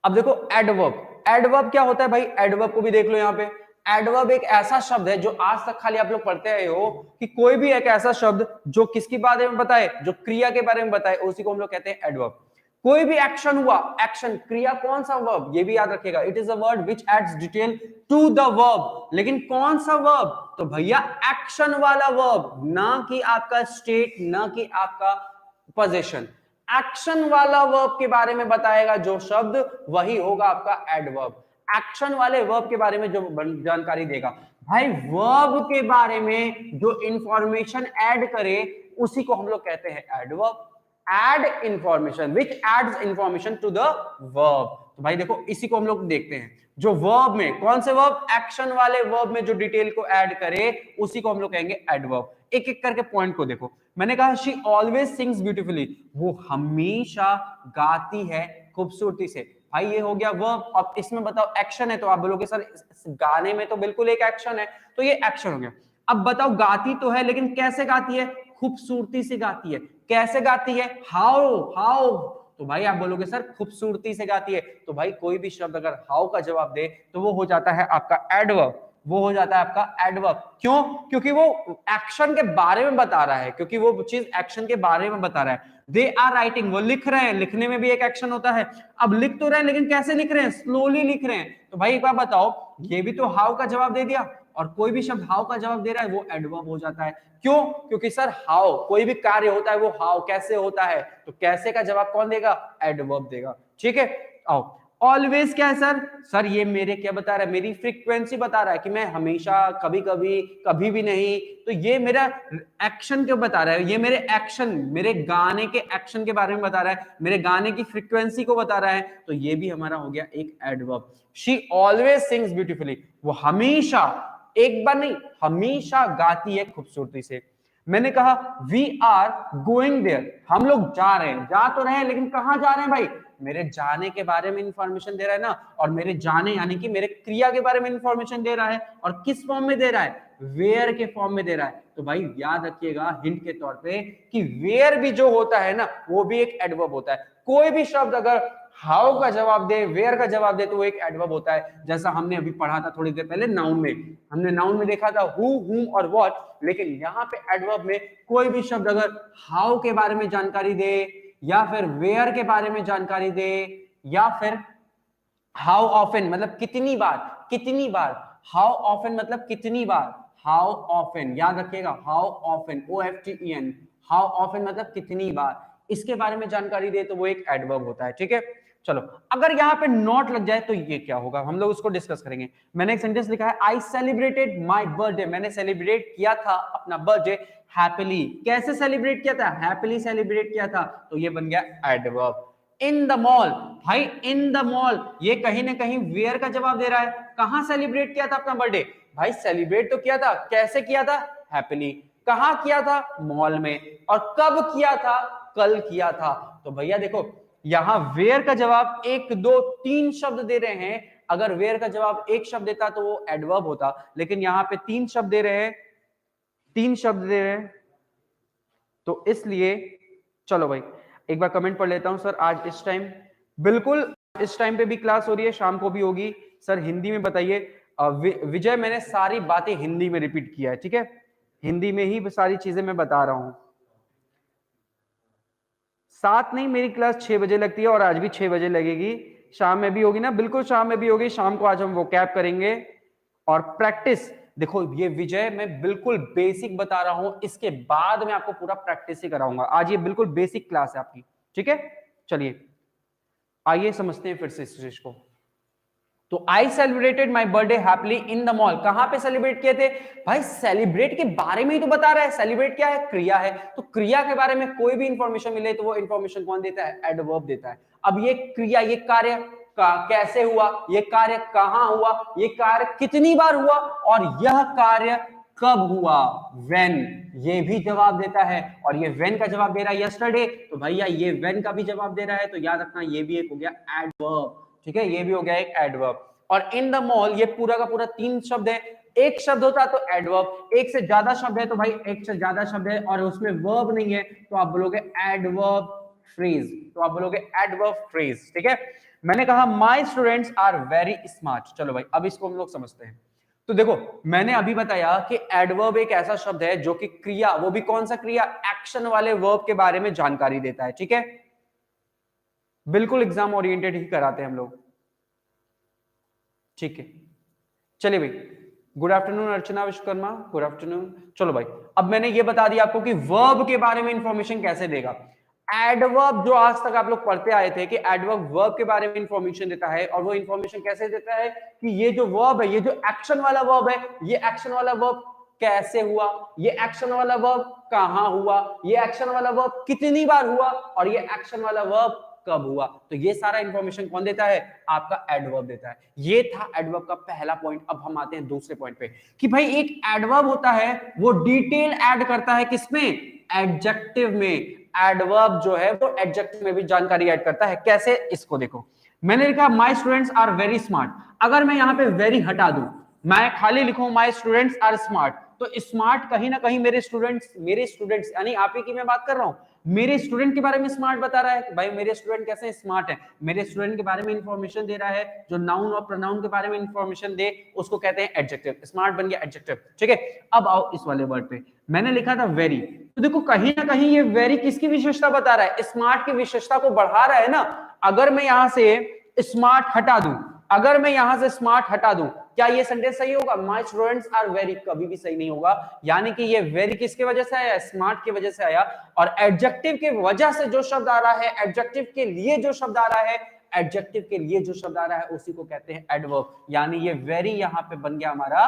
[SPEAKER 1] अब देखो एडवर्ब, एडवर्ब क्या होता है भाई, एडवर्ब को भी देख लो यहाँ पे। एडवर्ब एक ऐसा शब्द है जो आज तक खाली आप लोग पढ़ते आए हो कि कोई भी एक ऐसा शब्द जो किसके बारे में बताए, जो क्रिया के बारे में बताए, उसी को हम लोग कहते हैं एडवर्ब। कोई भी एक्शन हुआ, एक्शन क्रिया कौन सा वर्ब, ये भी याद रखिएगा, it is a word which adds detail to the verb. लेकिन कौन सा वर्ब, तो भैया एक्शन वाला वर्ब, ना कि आपका स्टेट, ना कि आपका पोजीशन। एक्शन वाला वर्ब के बारे में बताएगा जो शब्द, वही होगा आपका एडवर्ब। एक्शन वाले वर्ब के बारे में जो जानकारी देगा, भाई वर्ब के बारे में जो इंफॉर्मेशन ऐड करे उसी को हम लोग कहते हैं adverb. Add information which adds information to the verb. तो भाई देखो इसी को हम लोग देखते हैं, जो वर्ब में, कौन से वर्ब, एक्शन वाले वर्ब में जो डिटेल को ऐड करे उसी को हम लोग कहेंगे एडवर्ब। एक एक करके पॉइंट को देखो। मैंने कहा शी ऑलवेज सिंग्स ब्यूटीफुली, वो हमेशा गाती है खूबसूरती से। भाई ये हो गया वर्ब। अब इसमें बताओ एक्शन है, तो आप बोलोगे सर गाने में तो बिल्कुल एक एक्शन है, तो ये एक्शन हो गया। अब बताओ गाती तो है लेकिन कैसे गाती है, खूबसूरती से गाती है। कैसे गाती है, हाउ, हाउ, तो भाई आप बोलोगे सर खूबसूरती से गाती है, तो भाई कोई भी शब्द अगर हाउ का जवाब दे तो वो हो जाता है आपका एडवर्ब, वो हो जाता है आपका एडवर्ब। क्यों, क्योंकि वो एक्शन के बारे में बता रहा है, क्योंकि वो चीज एक्शन के बारे में बता रहा है। दे आर राइटिंग, वो लिख रहे हैं, लिखने में भी एक एक्शन होता है। अब लिख तो रहे हैं लेकिन कैसे लिख रहे हैं, स्लोली लिख रहे हैं, तो भाई एक बार बताओ, ये भी तो हाउ का जवाब दे दिया, और कोई भी शब्द हाउ का जवाब दे रहा है वो एडवर्ब हो जाता है। क्यों, क्योंकि सर हाउ, कोई भी कार्य होता है वो हाउ कैसे होता है, तो कैसे का जवाब कौन देगा, एडवर्ब देगा, ठीक है। आओ, ऑलवेज क्या है सर, सर ये मेरे क्या बता रहा है, मेरी फ्रीक्वेंसी बता रहा है कि मैं हमेशा, कभी कभी, कभी भी नहीं, तो ये मेरा एक्शन क्यों बता रहा है, ये मेरे एक्शन, मेरे गाने के एक्शन के बारे में बता रहा है, मेरे गाने की फ्रीक्वेंसी को बता रहा है, तो ये भी हमारा हो गया एक adverb. She always sings beautifully, वो हमेशा, एक बार नहीं, हमेशा गाती है खूबसूरती से। मैंने कहा वी आर गोइंग देयर, हम लोग जा रहे हैं, जा तो रहे हैं लेकिन कहां जा रहे हैं भाई, मेरे जाने के बारे में इंफॉर्मेशन दे रहा है ना, और मेरे जाने यानी कि मेरे क्रिया के बारे में इंफॉर्मेशन दे रहा है, और किस फॉर्म में दे रहा है, वेयर के फॉर्म में दे रहा है। तो भाई याद रखिएगा हिंट के तौर पे कि वेयर भी जो होता है ना वो भी एक एडवर्ब होता है। कोई भी शब्द अगर हाउ का जवाब दे, वेयर का जवाब दे, तो वो एक एडवर्ब होता है। जैसा हमने अभी पढ़ा था थोड़ी देर पहले नाउन में, हमने नाउन में देखा था हु, हुम और व्हाट, लेकिन यहाँ पे एडवर्ब में कोई भी शब्द अगर हाउ के बारे में जानकारी दे, या फिर वेयर के बारे में जानकारी दे, या फिर हाउ ऑफन मतलब कितनी बार, कितनी बार, हाउ ऑफन मतलब कितनी बार, हाउ ऑफन याद रखिएगा, how often, OFTEN, how often मतलब कितनी बार, इसके बारे में जानकारी दे तो वो एक एडवर्ब होता है, ठीक है। चलो अगर यहाँ पे नॉट लग जाए तो ये क्या होगा, हम लोग उसको डिस्कस करेंगे। मैंने एक सेंटेंस लिखा है आई सेलिब्रेटेड माई बर्थडे, मैंने सेलिब्रेट किया था अपना बर्थडे हैप्पीली। कैसे सेलिब्रेट किया था, हैप्पीली सेलिब्रेट किया था, तो ये बन गया एडवर्ब। इन द मॉल, भाई इन द मॉल ये कहीं ना कहीं वेयर का जवाब दे रहा है। कहां सेलिब्रेट किया था अपना बर्थडे? भाई सेलिब्रेट तो किया था, कैसे किया था? हैप्पीली। कहां किया था? मॉल में। और कब किया था? कल किया था। तो भैया देखो यहां वेयर का जवाब 1 2 3 शब्द दे रहे हैं। अगर वेयर का जवाब एक शब्द देता तो वो एडवर्ब होता, लेकिन यहां पे 3 शब्द दे रहे हैं, 3 शब्द दे रहे हैं, तो इसलिए चलो भाई एक बार कमेंट पढ़ लेता हूं। सर आज इस टाइम, बिल्कुल इस टाइम पे भी क्लास हो रही है, शाम को भी होगी। सर हिंदी में बताइए। विजय मैंने सारी बातें हिंदी में रिपीट किया है, ठीक है, हिंदी में ही सारी चीजें मैं बता रहा हूं। 7 नहीं, मेरी क्लास 6 बजे लगती है और आज भी 6 बजे लगेगी। शाम में भी होगी ना? बिल्कुल शाम में भी होगी। शाम को आज हम वो कैप करेंगे और प्रैक्टिस। देखो ये विजय मैं बिल्कुल बेसिक बता रहा हूं, इसके बाद मैं आपको पूरा प्रैक्टिस ही कराऊंगा। आज ये बिल्कुल बेसिक क्लास है आपकी, ठीक है। चलिए आइए समझते हैं फिर से इस चीज को। तो I celebrated my birthday happily in the mall. कहां पे सेलिब्रेट किए थे? भाई सेलिब्रेट के बारे में ही तो बता रहा है। सेलिब्रेट क्या है? क्रिया है। तो क्रिया के बारे में कोई भी इंफॉर्मेशन मिले तो वो इंफॉर्मेशन कौन देता है? एडवर्ब देता है। अब ये क्रिया, ये कार्य कैसे हुआ, ये कार्य कहां हुआ, ये कार्य कितनी बार हुआ, और यह कार्य कब हुआ, व्हेन, ये भी जवाब देता है। और ये व्हेन का जवाब दे रहा है यस्टरडे, तो भैया ये व्हेन का भी जवाब दे रहा है। तो याद रखना ये भी एक हो गया एडवर्ब, ठीक है, ये भी हो गया एक एडवर्ब। और इन द मॉल ये पूरा का पूरा 3 शब्द है। एक शब्द होता तो एडवर्ब, एक से ज्यादा शब्द है तो भाई एक से ज्यादा शब्द है और उसमें वर्ब नहीं है तो आप बोलोगे एडवर्ब फ्रेज, तो आप बोलोगे एडवर्ब फ्रेज, ठीक है। मैंने कहा my students are very smart. चलो भाई अब इसको हम लोग समझते हैं। तो देखो मैंने अभी बताया कि एडवर्ब एक ऐसा शब्द है जो कि क्रिया, वो भी कौन सा क्रिया? एक्शन वाले वर्ब के बारे में जानकारी देता है, ठीक है। बिल्कुल एग्जाम ओरिएंटेड ही कराते हैं हम लोग, ठीक है। चलिए भाई, गुड आफ्टरनून अर्चना विश्वकर्मा, गुड आफ्टरनून। चलो भाई अब मैंने ये बता दिया आपको कि वर्ब के बारे में इंफॉर्मेशन कैसे देगा। एडवर्ब जो आज तक आप लोग पढ़ते आए थे कि एडवर्ब वर्ब के बारे में इंफॉर्मेशन देता है, और वो इंफॉर्मेशन कैसे देता है कि ये जो वर्ब है, ये जो एक्शन वाला वर्ब है, ये एक्शन वाला वर्ब कैसे हुआ, ये एक्शन वाला वर्ब कहां हुआ, ये एक्शन वाला वर्ब कितनी बार हुआ, और ये एक्शन वाला वर्ब कब हुआ। तो ये सारा इंफॉर्मेशन कौन देता है? आपका एडवर्ब देता है। ये था एडवर्ब का पहला पॉइंट। अब हम आते हैं दूसरे पॉइंट पे कि भाई एक एडवर्ब होता है वो डिटेल ऐड करता है किसमें? एडजेक्टिव में। एडवर्ब जो है वो एडजेक्टिव में भी जानकारी ऐड करता है। कैसे? इसको देखो, मैंने लिखा my students are very smart. अगर मैं यहां पे वेरी हटा दूं, मैं खाली लिखूं माय स्टूडेंट्स आर स्मार्ट, तो स्मार्ट कहीं ना कहीं मेरे स्टूडेंट्स यानी आप ही की मैं बात कर रहा हूं, मेरे स्टूडेंट के बारे में स्मार्ट बता रहा है कि भाई मेरे स्टूडेंट कैसे स्मार्ट है। मेरे स्टूडेंट के बारे में इंफॉर्मेशन दे रहा है। जो नाउन और प्रोनाउन के बारे में इंफॉर्मेशन दे उसको कहते हैं एडजेक्टिव। स्मार्ट बन गया एडजेक्टिव, ठीक है। अब आओ इस वाले वर्ड पे, मैंने लिखा था वेरी। तो देखो कहीं ना कहीं ये वेरी किसकी विशेषता बता रहा है? स्मार्ट की विशेषता को बढ़ा रहा है ना। अगर मैं यहां से स्मार्ट हटा दूं, अगर मैं यहां से स्मार्ट हटा दूं, क्या ये सेंटेंस सही होगा? माय स्टूडेंट्स आर वेरी कभी भी सही नहीं होगा। यानी कि ये वेरी किसकी वजह से आया? स्मार्ट की वजह से आया। और एडजेक्टिव के वजह से जो शब्द आ रहा है, एडजेक्टिव के लिए जो शब्द आ रहा है, एडजेक्टिव के लिए जो शब्द आ रहा है उसी को कहते हैं एडवर्ब। यानी ये वेरी यहां पे बन गया हमारा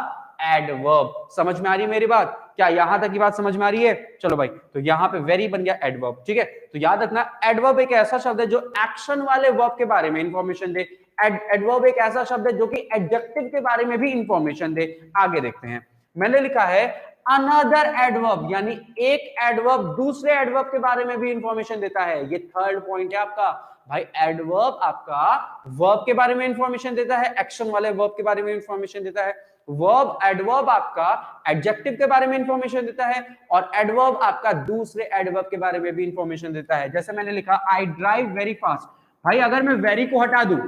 [SPEAKER 1] एडवर्ब। समझ में आ रही है मेरी बात? क्या यहां तक की बात समझ में आ रही है? चलो भाई, तो यहां पे वेरी बन गया एडवर्ब, ठीक है। तो याद रखना एडवर्ब एक ऐसा शब्द है जो एक्शन वाले वर्ब के बारे में इंफॉर्मेशन दे। एडवर्ब एक ऐसा शब्द है जो कि एडजेक्टिव के बारे में भी इंफॉर्मेशन दे। आगे देखते हैं, मैंने लिखा है अनदर एडवर्ब, यानी एक एडवर्ब दूसरे एडवर्ब के बारे में भी इंफॉर्मेशन देता है। ये थर्ड पॉइंट है आपका। भाई एडवर्ब आपका वर्ब के बारे में इंफॉर्मेशन देता है, एक्शन वाले वर्ब के बारे में इंफॉर्मेशन देता है। वर्ब एडवर्ब आपका एडजेक्टिव के बारे में इंफॉर्मेशन देता है, और एडवर्ब आपका दूसरे एडवर्ब के बारे में भी इंफॉर्मेशन देता है। जैसे मैंने लिखा आई ड्राइव वेरी फास्ट। भाई अगर मैं वेरी को हटा दूं,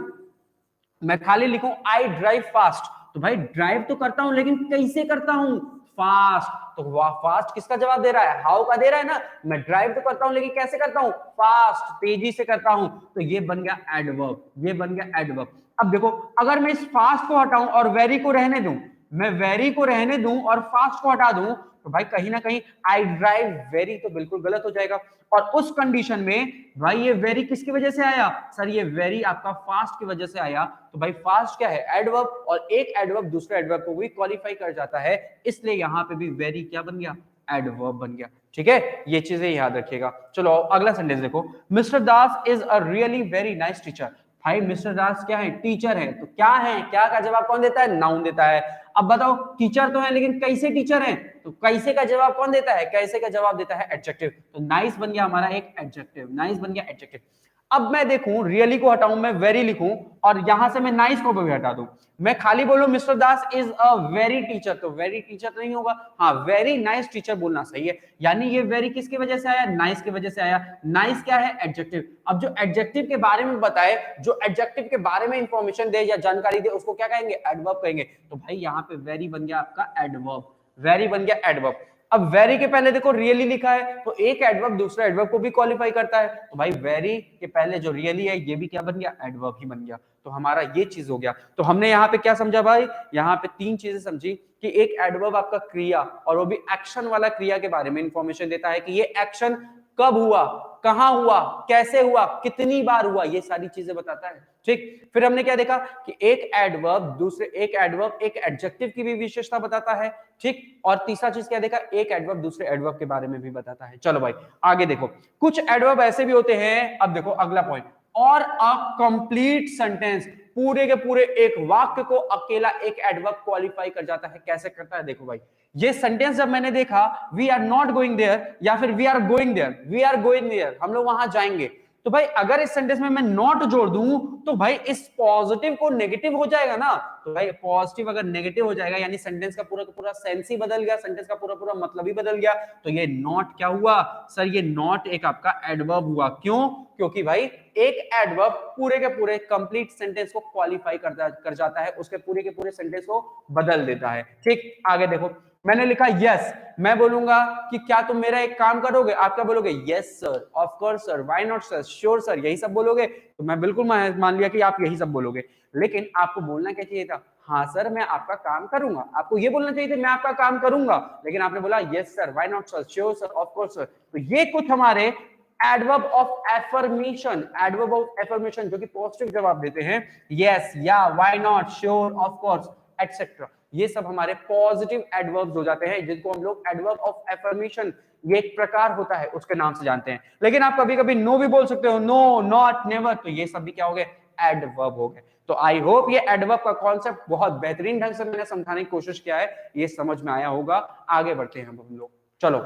[SPEAKER 1] मैं खाली लिखूं आई ड्राइव फास्ट, तो भाई ड्राइव तो करता हूं लेकिन कैसे करता हूं? फास्ट। तो फास्ट किसका जवाब दे रहा है? हाउ का दे रहा है ना। मैं ड्राइव तो करता हूं लेकिन कैसे करता हूं? फास्ट, तेजी से करता हूं। तो ये बन गया एडवर्ब, ये बन गया एडवर्ब। अब देखो अगर मैं इस फास्ट को हटाऊं और वेरी को रहने दूं, मैं वेरी को रहने दूं और फास्ट को हटा दूं, तो भाई कहीं ना कहीं आई ड्राइव वेरी तो बिल्कुल गलत हो जाएगा। और उस कंडीशन में भाई ये वेरी किसकी वजह से आया? सर ये वेरी आपका फास्ट की वजह से आया। तो भाई फास्ट क्या है? एडवर्ब, और एक एडवर्ब दूसरे एडवर्ब को भी क्वालिफाई कर जाता है, इसलिए यहां पे भी वेरी क्या बन गया? एडवर्ब बन गया। ठीक है, ये चीजें याद रखिएगा। चलो अगला सेंटेंस देखो, mister Das is a really very nice teacher. भाई मिस्टर दास क्या है? टीचर है। तो क्या है, क्या का जवाब कौन देता है? नाउन देता है। अब बताओ, टीचर तो है लेकिन कैसे टीचर है? तो कैसे का जवाब कौन देता है? कैसे का जवाब देता है एडजेक्टिव। तो नाइस बन गया हमारा एक एडजेक्टिव, नाइस बन गया एडजेक्टिव। अब मैं देखूं, रियली को हटाऊं, मैं वेरी लिखूं और यहां से मैं नाइस को भी हटा दूं, मैं खाली बोलूं mister Das is a very teacher, तो वेरी टीचर नहीं होगा, हाँ वेरी नाइस टीचर बोलना सही है। यानी ये वेरी किसकी वजह से आया? नाइस की वजह से आया। नाइस क्या है? एडजेक्टिव। अब जो एडजेक्टिव के बारे में बताए, जो एडजेक्टिव के बारे में इंफॉर्मेशन दे या जानकारी दे, उसको क्या कहेंगे? एडवर्ब कहेंगे। तो भाई यहाँ पे वेरी बन गया आपका एडवर्ब, वेरी बन गया एडवर्ब। अब वेरी के पहले देखो रियली लिखा है, तो एक एडवर्ब दूसरा एडवर्ब को भी क्वालिफाई करता है। तो भाई वेरी के पहले जो रियली है ये भी क्या बन गया? एडवर्ब ही बन गया। तो हमारा ये चीज हो गया। तो हमने यहाँ पे क्या समझा भाई? यहाँ पे तीन चीजें समझी कि एक एडवर्ब आपका क्रिया, और वो भी एक्शन वाला क्रिया के बारे में इंफॉर्मेशन देता है कि ये एक्शन कब हुआ, कहां हुआ, कैसे हुआ, कितनी बार हुआ, ये सारी चीजें बताता है। ठीक, फिर हमने क्या देखा कि एक एडवर्ब दूसरे एक एडवर्ब एक एडजेक्टिव की भी विशेषता बताता है। ठीक, और तीसरा चीज क्या देखा? एक एडवर्ब दूसरे एडवर्ब के बारे में भी बताता है। चलो भाई आगे देखो, कुछ एडवर्ब ऐसे भी होते हैं। अब देखो अगला पॉइंट, और अ कंप्लीट सेंटेंस, पूरे के पूरे एक वाक्य को अकेला एक एडवर्ब क्वालिफाई कर जाता है। कैसे करता है? देखो भाई, ये सेंटेंस जब मैंने देखा, we are not going there या फिर we are going there, we are going there, हम लोग वहां जाएंगे। तो भाई अगर इस सेंटेंस में मैं नॉट जोड़ दूं तो भाई इस पॉजिटिव को नेगेटिव हो जाएगा ना। तो भाई पॉजिटिव अगर नेगेटिव हो जाएगा यानी सेंटेंस का पूरा सेंस ही बदल गया, सेंटेंस का पूरा मतलब ही बदल गया। तो ये नॉट क्या हुआ सर? ये नॉट एक आपका एडवर्ब हुआ। क्यों? क्योंकि भाई एक एडवर्ब पूरे के पूरे कंप्लीट सेंटेंस को क्वालिफाई कर जाता है, उसके पूरे के पूरे सेंटेंस को बदल देता है। ठीक, आगे देखो, मैंने लिखा यस, मैं बोलूंगा कि क्या तुम मेरा एक काम करोगे? आप क्या बोलोगे? Yes sir, of course sir, why not sir, sure sir, यही सब बोलोगे। तो मैं बिल्कुल मान लिया कि आप यही सब बोलोगे, लेकिन आपको बोलना क्या चाहिए था? हाँ सर मैं आपका काम करूंगा। आपको ये बोलना चाहिए था मैं आपका काम करूंगा, लेकिन आपने बोला yes sir, why not sir, sure sir, of course sir. तो ये कुछ हमारे adverb of affirmation, adverb of affirmation जो कि पॉजिटिव जवाब देते हैं, यस, या, why not, sure, of course, etcetera, ये सब हमारे पॉजिटिव एडवर्ब्स हो जाते हैं, जिनको हम लोग एडवर्ब ऑफ एफर्मेशन, ये एक प्रकार होता है उसके नाम से जानते हैं। लेकिन आप कभी कभी नो भी बोल सकते हो, नो, नॉट, नेवर, तो ये सब भी क्या हो गए? एडवर्ब हो गए। तो आई होप ये एडवर्ब का कॉन्सेप्ट बहुत बेहतरीन ढंग से मैंने समझाने की कोशिश किया है, ये समझ में आया होगा। आगे बढ़ते हैं हम लोग। चलो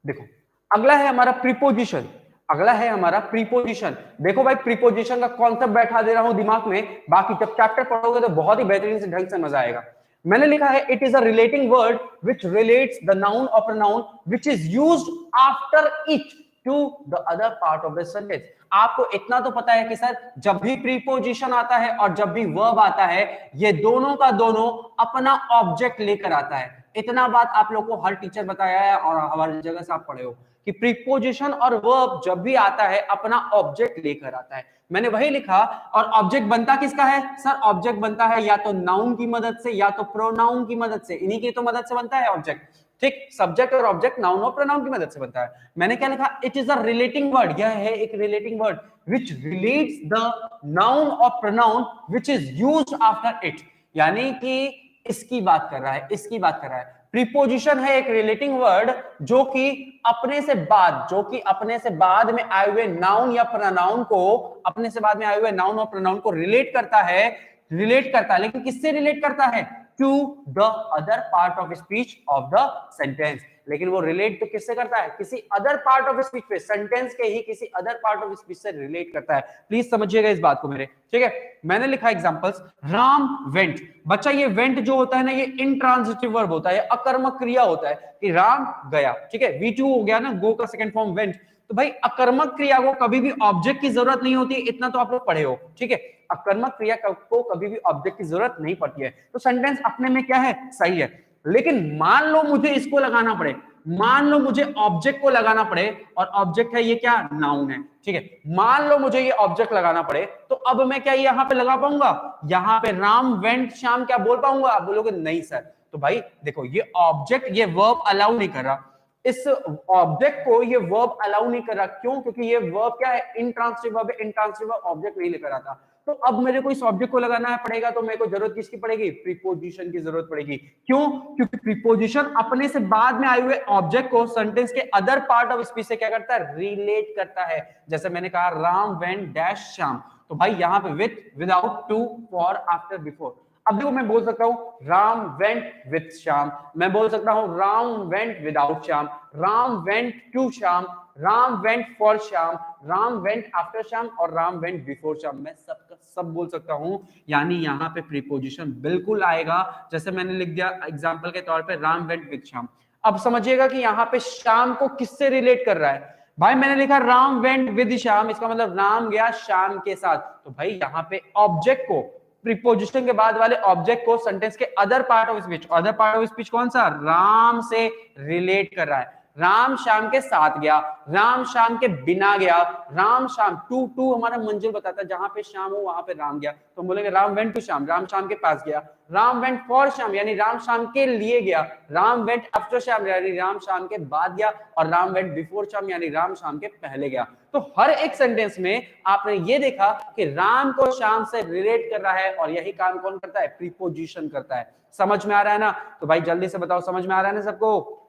[SPEAKER 1] देखो, अगला है हमारा प्रीपोजिशन, अगला है हमारा प्रीपोजिशन। देखो भाई प्रीपोजिशन का कॉन्सेप्ट बैठा दे रहा हूं दिमाग में, बाकी जब चैप्टर पढ़ोगे तो बहुत ही बेहतरीन से ढंग से मजा आएगा। मैंने लिखा है it is a relating word which relates the noun और pronoun which is used after it to the other part of the sentence. आपको इतना तो पता है कि सर जब भी प्रीपोजिशन आता है और जब भी वर्ब आता है, ये दोनों का दोनों अपना ऑब्जेक्ट लेकर आता है। इतना बात आप लोग को हर टीचर बताया है और हर जगह से आप पढ़े हो कि प्रीपोजिशन और वर्ब जब भी आता है अपना ऑब्जेक्ट लेकर आता है। मैंने वही लिखा, और ऑब्जेक्ट बनता किसका है सर? ऑब्जेक्ट बनता है या तो नाउन की मदद से या तो प्रोनाउन की मदद से, इन्हीं की तो मदद से बनता है ऑब्जेक्ट। ठीक, सब्जेक्ट और ऑब्जेक्ट नाउन और प्रोनाउन की मदद से बनता है। मैंने क्या लिखा? It is a relating word, यह है एक relating word which relates the noun और pronoun which is used after it, यानी कि इसकी बात कर रहा है, इसकी बात कर रहा है। प्रीपोजिशन है एक रिलेटिंग वर्ड जो कि अपने से बाद, जो कि अपने से बाद में आए हुए नाउन या प्रोनाउन को, अपने से बाद में आए हुए नाउन और प्रोनाउन को रिलेट करता है, रिलेट करता है, लेकिन किससे रिलेट करता है? To the other part of speech of the sentence. लेकिन वो रिलेट तो किससे करता है? किसी अदर पार्ट ऑफ स्पीच पे, सेंटेंस के ही किसी अदर पार्ट ऑफ स्पीच से रिलेट करता है। प्लीज समझिएगा इस बात को मेरे, ठीक है। मैंने लिखा एग्जांपल्स, राम वेंट। बच्चा ये वेंट जो होता है ना, ये इंट्रांजिटिव वर्ब होता है, अकर्मक क्रिया होता है कि राम गया, ठीक है। V2 हो गया ना, गो का सेकंड फॉर्म वेंट। तो भाई अकर्मक क्रिया को कभी भी ऑब्जेक्ट की जरूरत नहीं होती, इतना तो आप लोग पढ़े हो, ठीक है। अकर्मक क्रिया को कभी भी ऑब्जेक्ट की जरूरत नहीं पड़ती है, तो सेंटेंस अपने में क्या है? सही है। लेकिन मान लो मुझे इसको लगाना पड़े, मान लो मुझे ऑब्जेक्ट को लगाना पड़े, और ऑब्जेक्ट है ये क्या? नाउन है, ठीक है। मान लो मुझे ये ऑब्जेक्ट लगाना पड़े, तो अब मैं क्या यहां पे लगा पाऊंगा? यहां पे राम वेंट श्याम क्या बोल पाऊंगा? आप बोलोगे नहीं सर। तो भाई देखो, ये ऑब्जेक्ट ये वर्ब अलाउ नहीं कर रहा, इस ऑब्जेक्ट को ये वर्ब अलाउ नहीं कर रहा। क्यों? क्योंकि ये वर्ब क्या है? इंट्रांसिटिव वर्ब है, इंट्रांसिटिव वर्ब ऑब्जेक्ट नहीं लेकर आता। तो अब मेरे को इस ऑब्जेक्ट को लगाना है पड़ेगा, तो मेरे को जरूरत किसकी पड़ेगी? प्रीपोजिशन की जरूरत पड़ेगी। क्यों? क्योंकि प्रीपोजिशन अपने से बाद में आए हुए ऑब्जेक्ट को सेंटेंस के अदर पार्ट ऑफ स्पीच से क्या करता है? रिलेट करता है। जैसे मैंने कहा राम वेंट डैश श्याम, तो भाई यहाँ पे with, without, to, for, after, before. अब देखो मैं बोल सकता हूं राम वेंट विथ श्याम, मैं बोल सकता हूं Ram went without Shyam, Ram went to Shyam, Ram went for Shyam, Ram went after Shyam और राम वेंट बिफोर श्याम। मैं सबका सब बोल सकता हूं। यानी यहाँ पे प्रीपोजिशन बिल्कुल आएगा। जैसे मैंने लिख दिया एग्जांपल के तौर पे राम वेंट विथ श्याम। अब समझिएगा कि यहाँ पे श्याम को किससे रिलेट कर रहा है। भाई मैंने लिखा राम वेंट विद श्याम, इसका मतलब राम गया श्याम के साथ। तो भाई यहाँ पे ऑब्जेक्ट को, प्रीपोजिशन के बाद वाले ऑब्जेक्ट को सेंटेंस के other part of speech, other part of speech कौन सा? राम से रिलेट कर रहा है। राम श्याम के साथ गया, राम श्याम के बिना गया, राम श्याम, टू टू हमारा मंजिल बताता है, जहां पे श्याम हो वहां पे राम गया, तो हम बोलेंगे राम वेंट टू श्याम, राम श्याम के पास गया। राम वेंट फॉर श्याम यानी राम श्याम के लिए गया, राम वेंट आफ्टर श्याम यानी राम श्याम के बाद गया, और राम वेंट बिफोर श्याम यानी राम श्याम के पहले गया। तो हर एक सेंटेंस में आपने ये देखा कि राम को श्याम से रिलेट कर रहा है, और यही काम कौन करता है? प्रीपोजिशन करता है। समझ में आ रहा है ना? तो भाई जल्दी से बताओ, समझ में आ रहा है ना सबको?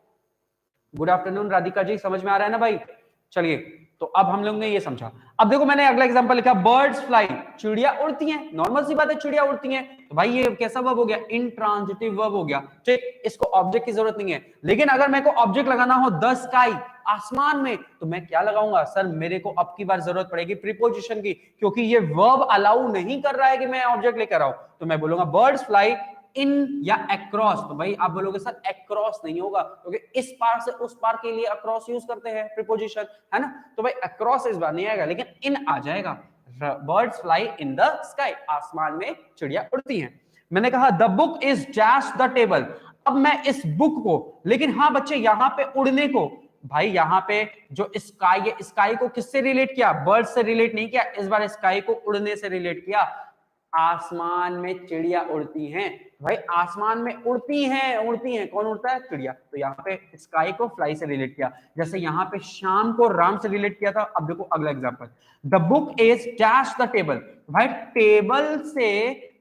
[SPEAKER 1] गुड आफ्टरनून राधिका जी, समझ में आ रहा है ना भाई? चलिए, तो अब हम लोग ने ये समझा। अब देखो मैंने अगला एग्जांपल लिखा बर्ड्स फ्लाई, चिड़िया उड़ती हैं। नॉर्मल सी बात है, चिड़िया उड़ती हैं। तो भाई ये कैसा वर्ब हो गया? इंट्रांजिटिव वर्ब हो गया। ठीक, इसको ऑब्जेक्ट की जरूरत नहीं है। लेकिन अगर मेरे को ऑब्जेक्ट लगाना हो द स्काई, आसमान में, तो मैं क्या लगाऊंगा? सर मेरे को अब की बार जरूरत पड़ेगी प्रीपोजिशन की, क्योंकि ये वर्ब अलाउ नहीं कर रहा है कि मैं ऑब्जेक्ट लेकर आऊं। तो मैं बोलूंगा बर्ड्स फ्लाई इन या अक्रॉस। तो भाई आप बोलोगे सर अक्रॉस नहीं होगा, क्योंकि इस पार से उस पार के लिए अक्रॉस यूज करते हैं प्रीपोजिशन, है ना? तो भाई अक्रॉस इस बार नहीं आएगा, लेकिन इन आ जाएगा। Birds fly in the sky, आसमान में चिड़िया उड़ती हैं। मैंने कहा the book is dash the table. अब मैं इस बुक को, लेकिन हाँ बच्चे यहाँ पे उड़ने को, भाई यहाँ पे जो स्काई है, स्काई को किससे रिलेट किया? बर्ड से रिलेट नहीं किया, इस बार स्काई को उड़ने से रिलेट किया। आसमान में चिड़िया उड़ती हैं। भाई आसमान में उड़ती हैं, उड़ती हैं, कौन उड़ता है? चिड़िया। तो यहाँ पे स्काई को फ्लाई से रिलेट किया। जैसे यहाँ पे शाम को राम से रिलेट किया था। अब देखो अगला example, the book is dash the table. भाई टेबल से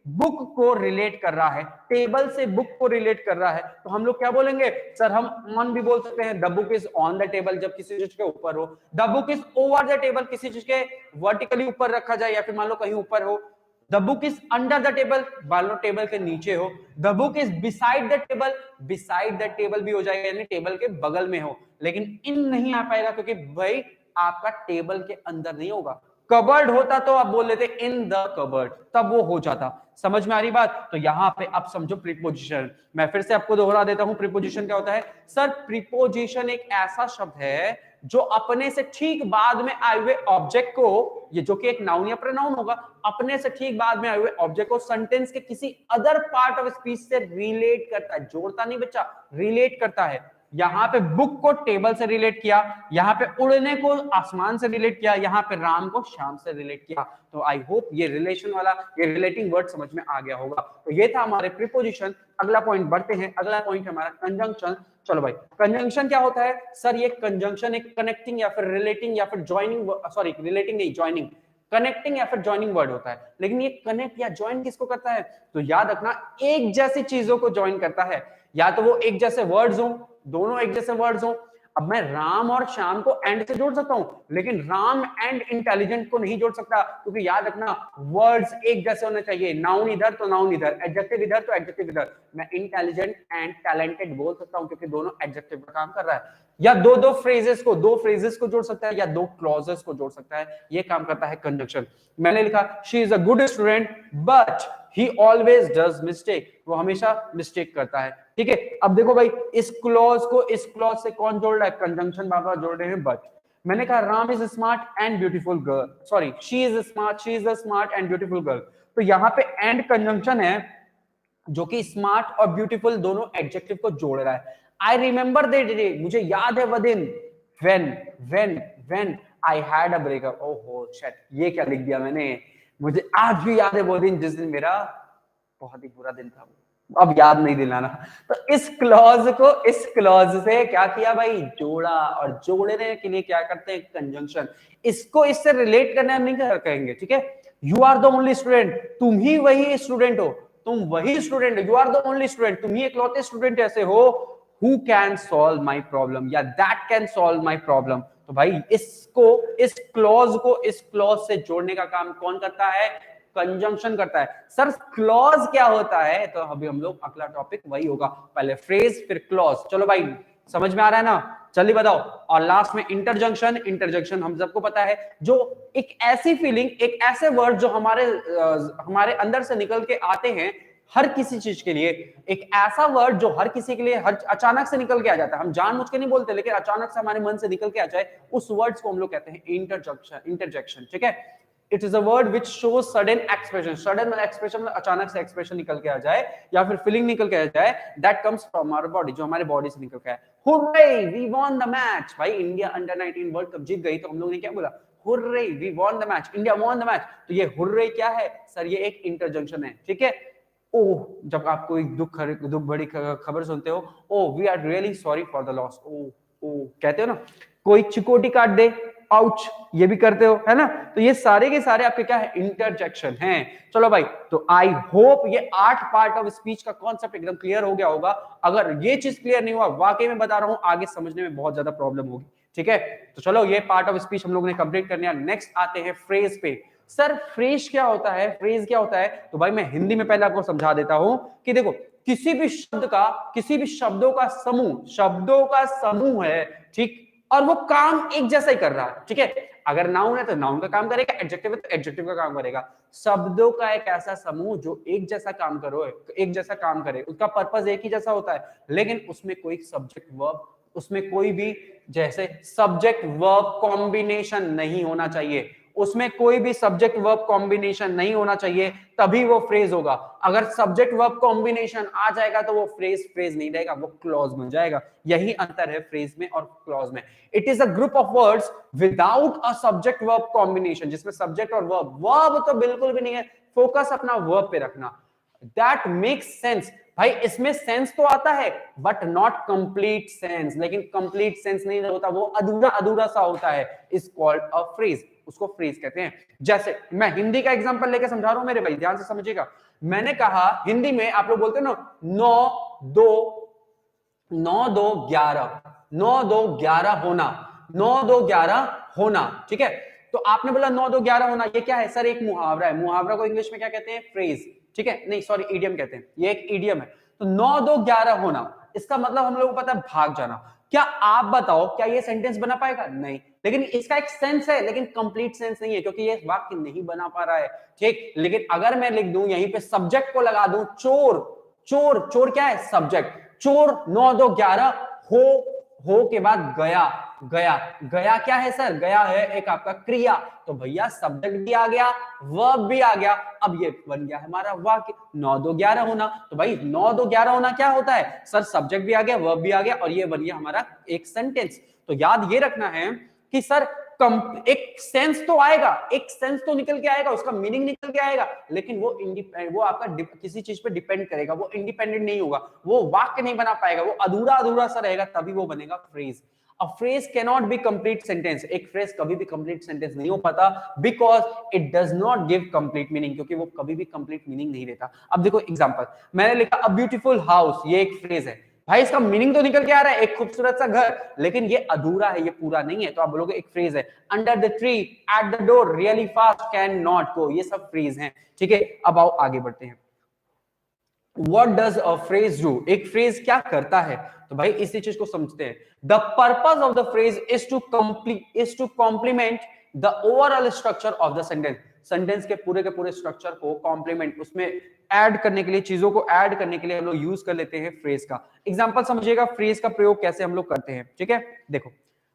[SPEAKER 1] बुक को रिलेट कर रहा है, टेबल से बुक को रिलेट कर रहा है, तो हम लोग क्या बोलेंगे? सर हम ऑन भी बोल सकते हैं, the book is on the table जब किसी चीज के ऊपर हो, the book is over the table किसी चीज के वर्टिकली ऊपर रखा जाए या फिर मान लो कहीं ऊपर हो। The book is under the table, मान लो टेबल के नीचे हो। The book is beside the table, beside the table भी हो जाएगा यानी टेबल के बगल में हो। लेकिन इन नहीं आ पाएगा क्योंकि भाई आपका टेबल के अंदर नहीं होगा। कबर्ड होता तो आप बोल लेते इन द कबर्ड, तब वो हो जाता। समझ में आ रही बात? तो यहां पे अब समझो प्रीपोजिशन। मैं फिर से आपको दोहरा देता हूं प्रीपोजिशन क्या होता है। सर प्रीपोजिशन एक ऐसा शब्द है जो अपने से ठीक बाद में आए हुए ऑब्जेक्ट को, ये जो कि एक नाउन या प्रोनाउन होगा, अपने से ठीक बाद में आए हुए ऑब्जेक्ट को सेंटेंस के किसी अदर पार्ट ऑफ स्पीच से रिलेट करता है। जोड़ता नहीं बच्चा, रिलेट करता है। यहां पे बुक को टेबल से रिलेट किया, यहां पे उड़ने को आसमान से रिलेट किया, यहां पे राम को शाम से रिलेट किया। तो आई होप ये रिलेशन वाला, ये रिलेटिंग वर्ड समझ में आ गया होगा। तो ये था हमारे प्रीपोजिशन। अगला पॉइंट बढ़ते हैं। अगला पॉइंट हमारा कंजंक्शन। चलो भाई, कंजंक्शन क्या होता है? सर ये कंजंक्शन एक कनेक्टिंग या फिर रिलेटिंग या फिर ज्वाइनिंग, सॉरी रिलेटिंग नहीं, ज्वाइनिंग, कनेक्टिंग या फिर ज्वाइनिंग वर्ड होता है। लेकिन ये कनेक्ट या ज्वाइन किसको करता है? तो याद रखना, एक जैसी चीजों को ज्वाइन करता है। या तो वो एक जैसे वर्ड्स हो, दोनों एक जैसे वर्ड्स हो। अब मैं राम और श्याम को एंड से जोड़ सकता हूं, लेकिन राम एंड इंटेलिजेंट को नहीं जोड़ सकता, क्योंकि याद रखना वर्ड्स एक जैसे होने चाहिए। नाउन इधर तो नाउन इधर, एडजेक्टिव इधर तो एडजेक्टिव इधर। मैं इंटेलिजेंट एंड टैलेंटेड बोल सकता हूं क्योंकि दोनों एडजेक्टिव का काम कर रहा है। या दो फ्रेजेस को जोड़ सकता है, या दो क्लॉजेस को जोड़ सकता है। ये काम करता है कंजंक्शन। मैंने लिखा she is a good student but he always does mistake. वो हमेशा मिस्टेक करता है। ठीक है, अब देखो भाई, इस क्लॉज को इस क्लॉज से कौन जोड़ रहा है? कंजंक्शन बाबा जोड़ रहे हैं बट। मैंने कहा Ram is smart and beautiful girl, sorry she is a smart and beautiful girl. तो यहाँ पे एंड कंजंक्शन है जो कि स्मार्ट और ब्यूटीफुल दोनों एडजेक्टिव को जोड़ रहा है। आई रिमेंबर दैट डे, मुझे याद है वह दिन, when I had a breakup. ओहो शिट, ये क्या लिख दिया मैंने। मुझे आज भी याद है वो दिन जिस दिन मेरा बहुत ही बुरा दिन था। अब याद नहीं दिलाना। तो इस क्लॉज से क्या किया भाई? जोड़ा। और जोड़ने के लिए क्या करते हैं? कंजंक्शन। इसको इससे रिलेट करने हम नहीं कहेंगे, ठीक है? You are the only student, तुम ही वही स्टूडेंट हो, तुम वही स्टूडेंट हो, you are the only student, तुम ही इकलौते स्टूडेंट ऐसे हो who can solve my problem या that can solve my problem. तो भाई इसको, इस क्लॉज से जोड़ने का काम कौन करता है? कंजंक्शन करता है। सर क्लॉज क्या होता है? तो अभी हम लोग अगला टॉपिक वही होगा, पहले फ्रेज फिर क्लॉज। चलो भाई समझ में आ रहा है ना? जल्दी बताओ। और लास्ट में इंटरजंक्शन। इंटरजंक्शन हम सबको पता है, जो एक ऐसी फीलिंग, एक ऐसे वर्ड जो हमारे अंदर से निकल के आते हैं हर किसी चीज के लिए, एक ऐसा वर्ड जो हर किसी के लिए हर अचानक से निकल के आ जाता है, हम जानबूझ के नहीं बोलते लेकिन अचानक से हमारे मन से निकल के आ जाए, उस वर्ड्स को हम लोग कहते हैं इंटरजंक्शन, इंटरजेक्शन। ठीक है, it is a word which shows sudden expression. Sudden expression में अचानक से एक्सप्रेशन निकल के आ जाए या फिर फीलिंग निकल के आ जाए, that comes from our body, जो हमारे बॉडी से निकल के आए। Hurray we won the match. भाई इंडिया अंडर 19 वर्ल्ड कप जीत गई तो हम लोग ने क्या बोला? Hurray we won the match, India won the match. तो ये हुर्रे क्या है सर? ये एक इंटरजंक्शन है। ठीक है, ओह, जब आप कोई दुख बड़ी खबर सुनते हो, oh we are really sorry for the loss, oh oh कहते हो ना। कोई चिकोटी काट दे, आउच, ये भी करते हो, है ना? तो ये सारे के सारे आपके क्या है? इंटरजेक्शन हैं। चलो भाई, तो आई होप ये 8 पार्ट ऑफ स्पीच का कॉन्सेप्ट एकदम क्लियर हो गया होगा। अगर ये चीज क्लियर नहीं हुआ, वाकई में बता रहा हूं, आगे समझने में बहुत ज्यादा प्रॉब्लम होगी। ठीक है, तो चलो ये पार्ट ऑफ स्पीच हम लोगों ने कंप्लीट करने, नेक्स्ट आते हैं फ्रेज पे। सर फ्रेज क्या होता है? फ्रेज क्या होता है? तो भाई मैं हिंदी में पहले आपको समझा देता हूं कि देखो, किसी भी शब्दों का समूह है, ठीक, और वो काम एक जैसा ही कर रहा है। ठीक है, अगर नाउन है तो नाउन का काम करेगा, एडजेक्टिव है तो एडजेक्टिव का काम करेगा। शब्दों का एक ऐसा समूह जो एक जैसा काम करे, उसका पर्पस एक ही जैसा होता है, लेकिन उसमें कोई सब्जेक्ट वर्ब, उसमें कोई भी जैसे सब्जेक्ट वर्ब कॉम्बिनेशन नहीं होना चाहिए, उसमें कोई भी सब्जेक्ट वर्ब कॉम्बिनेशन नहीं होना चाहिए, तभी वो फ्रेज होगा। अगर सब्जेक्ट वर्ब कॉम्बिनेशन आ जाएगा तो वो फ्रेज नहीं रहेगा, वो क्लॉज बन जाएगा। यही अंतर है फ्रेज में और क्लॉज में। It is a group of words without a subject verb combination, जिसमें सब्जेक्ट और वर्ब तो बिल्कुल भी नहीं है, फोकस अपना वर्ब पे रखना। That makes sense. भाई इसमें सेंस तो आता है बट नॉट कंप्लीट सेंस, लेकिन कंप्लीट सेंस नहीं होता, वो अधूरा अधूरा सा होता है, इज कॉल्ड अ फ्रेज, उसको फ्रेज कहते हैं। जैसे मैं हिंदी का एग्जांपल लेके समझा रहा हूं मेरे भाई, ध्यान से समझिएगा। मैंने कहा हिंदी में आप लोग बोलते हो ना 9-2-11 होना, 9-2-11 होना। ठीक है, तो आपने बोला 9-2-11 होना, ये क्या है सर? एक मुहावरा है। मुहावरा को इंग्लिश में क्या कहते हैं? फ्रेज। ठीक है, नहीं सॉरी, इडियम कहते हैं, ये एक इडियम है। तो 9-2-11 होना, इसका मतलब हम लोगों को पता है भाग जाना। क्या आप बताओ, क्या ये सेंटेंस बना पाएगा? नहीं, लेकिन इसका एक सेंस है, लेकिन कंप्लीट सेंस नहीं है, क्योंकि ये वाक्य नहीं बना पा रहा है। ठीक, लेकिन अगर मैं लिख दूं यहीं पे सब्जेक्ट को लगा दूं, चोर, चोर, चोर क्या है? सब्जेक्ट। चोर 9-2-11 हो के बाद गया, गया, गया क्या है सर? गया है एक आपका क्रिया, तो भैया सब्जेक्ट भी आ गया, वर्ब भी आ गया, अब ये बन गया हमारा वाक्य 9-2-11 होना। तो भाई 9-2-11 होना क्या होता है सर? सब्जेक्ट भी आ गया, वर्ब भी आ गया, और ये बन गया हमारा एक सेंटेंस। तो याद ये रखना है कि सर एक सेंस तो आएगा, एक सेंस तो निकल के आएगा, उसका मीनिंग निकल के आएगा, लेकिन वो आपका किसी चीज पे डिपेंड करेगा, वो इंडिपेंडेंट नहीं होगा, वो वाक्य नहीं बना पाएगा, वो अधूरा अधूरा सा रहेगा, तभी वो बनेगा phrase. A phrase cannot be complete sentence. एक फ्रेज कभी भी कंप्लीट सेंटेंस नहीं हो पाता, because it does not give complete meaning, क्योंकि वो कभी भी कंप्लीट मीनिंग नहीं देता। अब देखो एग्जांपल, मैंने लिखा अ ब्यूटीफुल हाउस, ये एक फ्रेज है। भाई इसका मीनिंग तो निकल के आ रहा है, एक खूबसूरत सा घर, लेकिन ये अधूरा है, ये पूरा नहीं है, तो आप बोलोगे एक फ्रेज है। Under the tree, at the door, really fast, can not गो, ये सब फ्रेज हैं। ठीक है, अब आओ आगे बढ़ते हैं। What does a phrase do? एक फ्रेज क्या करता है? तो भाई इसी चीज को समझते हैं। The purpose of the phrase is to complement the overall structure of the sentence. Sentence के पूरे स्ट्रक्चर को कॉम्प्लीमेंट, उसमें ऐड करने के लिए, चीजों को ऐड करने के लिए हम लोग यूज कर लेते हैं फ्रेज का। एग्जांपल समझिएगा फ्रेज का प्रयोग कैसे हम लोग करते हैं। ठीक है, देखो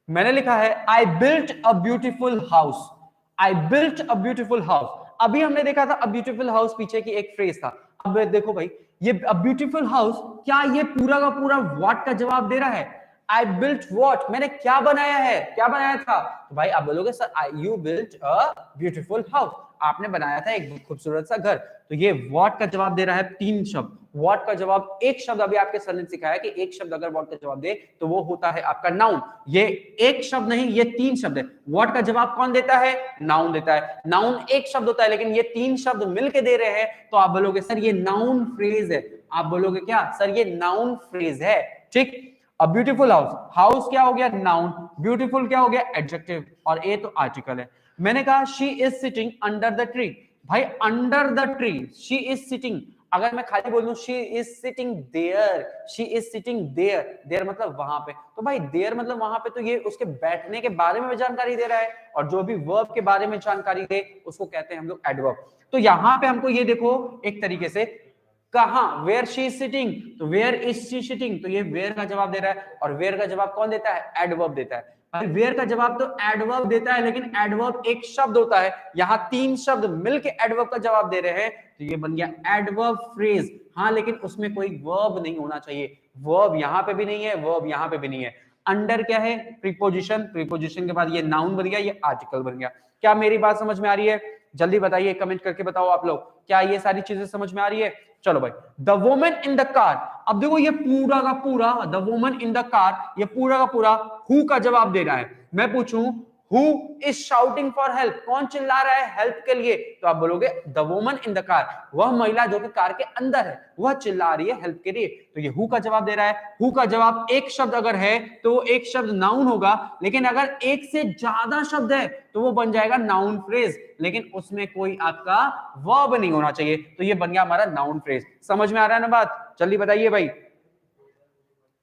[SPEAKER 1] मैंने लिखा है I built a beautiful house, I built a beautiful house. अभी हमने देखा था अ ब्यूटीफुल हाउस पीछे की एक फ्रेज था। अब देखो भाई, ये अ ब्यूटीफुल हाउस, क्या ये पूरा का पूरा व्हाट का जवाब दे रहा है? आई बिल्ट व्हाट, मैंने क्या बनाया है, क्या बनाया था? तो भाई आप बोलोगे sir you built a beautiful house, आपने बनाया था एक खूबसूरत सा घर। तो ये व्हाट का जवाब दे रहा है 3 शब्द। व्हाट का जवाब एक शब्द, अभी आपके सर ने सिखाया कि एक शब्द अगर व्हाट का जवाब दे तो वो होता है आपका नाउन। ये एक शब्द नहीं, ये 3 शब्द है। व्हाट का जवाब कौन देता है? नाउन देता है। नाउन एक शब्द होता है, लेकिन ये 3 शब्द मिलके दे रहे हैं, तो आप बोलोगे सर ये नाउन फ्रेज है। आप बोलोगे क्या? सर ये नाउन फ्रेज है। ठीक। अ ब्यूटीफुल हाउस, हाउस क्या हो गया? नाउन। ब्यूटीफुल क्या हो गया? एडजेक्टिव। और ए तो आर्टिकल है। मैंने कहा she is sitting under the tree, भाई under the tree she is sitting, अगर मैं खाली बोल दूं she is sitting there, she is sitting there, there मतलब वहां पे, तो भाई देयर मतलब वहां पे, तो ये उसके बैठने के बारे में जानकारी दे रहा है, और जो भी वर्ब के बारे में जानकारी दे उसको कहते हैं हम लोग एडवर्ब। तो यहां पे हमको ये देखो एक तरीके से, कहां, वेयर शी इज सिटिंग, तो वेयर इज शी सिटिंग, तो ये वेयर का जवाब दे रहा है, और वेयर का जवाब कौन देता है? एडवर्ब देता है। भाई वेयर का जवाब तो एडवर्ब देता है, लेकिन एडवर्ब एक शब्द होता है, यहां 3 शब्द मिलके एडवर्ब का जवाब दे रहे हैं, तो ये बन गया एडवर्ब फ्रेज। हाँ, लेकिन उसमें कोई वर्ब नहीं होना चाहिए, वर्ब यहां पे भी नहीं है, वर्ब यहां पे भी नहीं है। अंडर क्या है? प्रीपोजिशन, प्रीपोजिशन के बाद ये नाउन बन गया, ये आर्टिकल बन गया। क्या मेरी बात समझ में आ रही है? जल्दी बताइए, कमेंट करके बताओ आप लोग, क्या ये सारी चीजें समझ में आ रही है? चलो भाई, the woman in the car, अब देखो ये पूरा का पूरा the woman in the car, ये पूरा का पूरा हु का जवाब दे रहा है। मैं पूछूं who is shouting for help, कौन चिल्ला रहा है हेल्प के लिए? तो आप बोलोगे the woman in the car, वह महिला जो कि कार के अंदर है वह चिल्ला रही है हेल्प के लिए, तो ये हु का जवाब दे रहा है। हु का जवाब एक शब्द अगर है तो एक शब्द नाउन होगा, लेकिन अगर एक से ज्यादा शब्द है तो वो बन जाएगा नाउन फ्रेज, लेकिन उसमें कोई आपका वर्ब नहीं होना चाहिए, तो ये बन गया हमारा नाउन फ्रेज। समझ में आ रहा है ना बात? जल्दी बताइए भाई।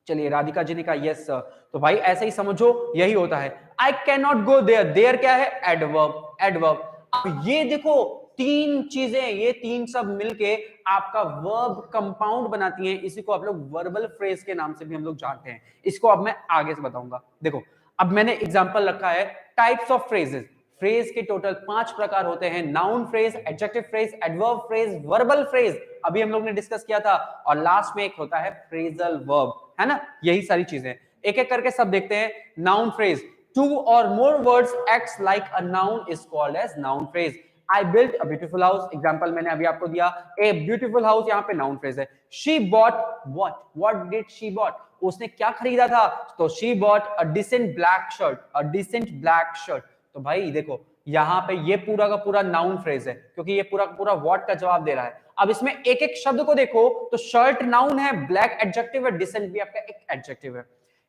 [SPEAKER 1] चलिए राधिका जी ने कहा यस सर, तो भाई ऐसे ही समझो, यही होता है। I can not go there, there क्या है? Adverb, adverb. अब ये देखो 3 चीजें, ये 3 सब मिलके आपका वर्ब कंपाउंड बनाती हैं, इसी को आप लोग वर्बल फ्रेज के नाम से भी हम लोग जानते हैं। इसको अब मैं आगे से बताऊंगा। देखो अब मैंने एग्जांपल रखा है टाइप्स ऑफ फ्रेजेस। फ्रेज के टोटल 5 प्रकार होते हैं, noun phrase, adjective phrase, adverb phrase, verbal phrase, अभी हम लोग ने डिस्कस किया था, और लास्ट में एक होता है फ्रेजल वर्ब, है ना? यही सारी चीजें एक एक करके सब देखते हैं। Noun phrase, 2 or more words acts like a noun is called as noun phrase. I built a beautiful house, example मैंने अभी आपको दिया, a beautiful house यहाँ पे नाउन फ्रेज है। She bought what? What did she bought? उसने क्या खरीदा था? तो she bought a decent black shirt, a decent black shirt। तो भाई देखो यहाँ पे ये पूरा का पूरा नाउन फ्रेज है, क्योंकि ये पूरा का पूरा व्हाट का जवाब दे रहा है। अब इसमें एक एक शब्द को देखो, तो शर्ट नाउन है, ब्लैक एडजेक्टिव है, डिसेंट भी आपका एक एडजेक्टिव है।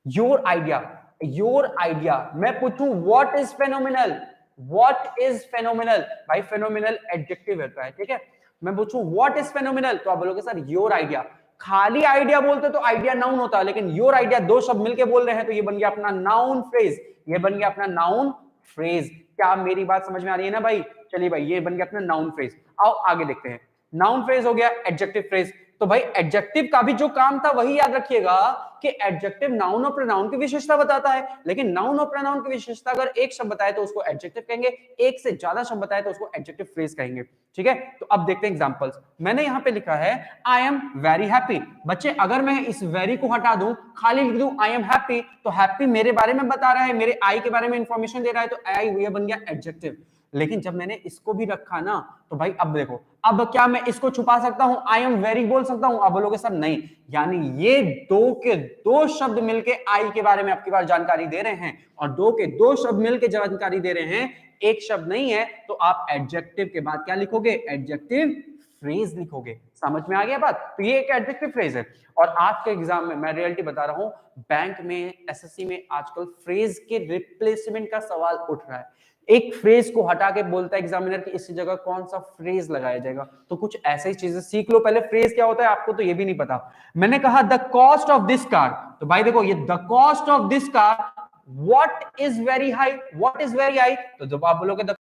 [SPEAKER 1] योर आइडिया, योर आइडिया, मैं पूछूं what is phenomenal, what is phenomenal, भाई फेनोमिनल एडजेक्टिव रहता है, ठीक है। मैं पूछूं व्हाट इज फेनोमिनल, तो आप बोलोगे सर योर आइडिया। खाली आइडिया बोलते तो आइडिया नाउन होता है, लेकिन योर आइडिया 2 शब्द मिलके बोल रहे हैं, तो ये बन गया अपना नाउन फ्रेज, ये बन गया अपना नाउन फ्रेज। क्या मेरी बात समझ में आ रही है ना भाई? चलिए भाई, ये बन गया अपना नाउन फ्रेज। आओ आगे देखते हैं। नाउन फ्रेज हो गया, एडजेक्टिव फ्रेज। तो भाई एडजेक्टिव का भी जो काम था वही याद रखिएगा कि एडजेक्टिव नाउन और प्रोनाउन की विशेषता बताता है, लेकिन नाउन और प्रोनाउन की विशेषता अगर एक शब्द बताए तो उसको एडजेक्टिव कहेंगे, एक से ज्यादा शब्द बताए तो उसको एडजेक्टिव फ्रेज कहेंगे, ठीक है। तो अब देखते हैं एग्जांपल्स। मैंने यहां पे लिखा है आई एम वेरी हैप्पी। बच्चे अगर मैं इस वेरी को हटा दूं, खाली लिख दूं आई एम हैप्पी, तो हैप्पी मेरे बारे में बता रहा है, मेरे आई के बारे में इंफॉर्मेशन दे रहा है, तो आई ये बन गया एडजेक्टिव। लेकिन जब मैंने इसको भी रखा ना, तो भाई अब देखो, अब क्या मैं इसको छुपा सकता हूं, आई एम वेरी बोल सकता हूं? अब बोलोगे सर नहीं, यानी ये 2 के 2 शब्द मिलके आई के बारे में आपकी बार जानकारी दे रहे हैं, और 2 के 2 शब्द मिलके जानकारी दे रहे हैं, एक शब्द नहीं है, तो आप एडजेक्टिव के बाद क्या लिखोगे? एडजेक्टिव फ्रेज लिखोगे। समझ में आ गया बात? तो ये एक एडजेक्टिव फ्रेज है। और आज के एग्जाम में मैं रियलिटी बता रहा हूं, बैंक में, एसएससी में आजकल फ्रेज के रिप्लेसमेंट का सवाल उठ रहा है। एक फ्रेज को हटा के बोलता है एग्जामिनर कि इस जगह कौन सा फ्रेज लगाया जाएगा, तो कुछ ऐसे ही चीजें सीख लो पहले। फ्रेज क्या होता है आपको तो ये भी नहीं पता। मैंने कहा the cost of this car, तो भाई देखो ये the cost of this car, what is very high, what is very high, तो जब आप बोलोगे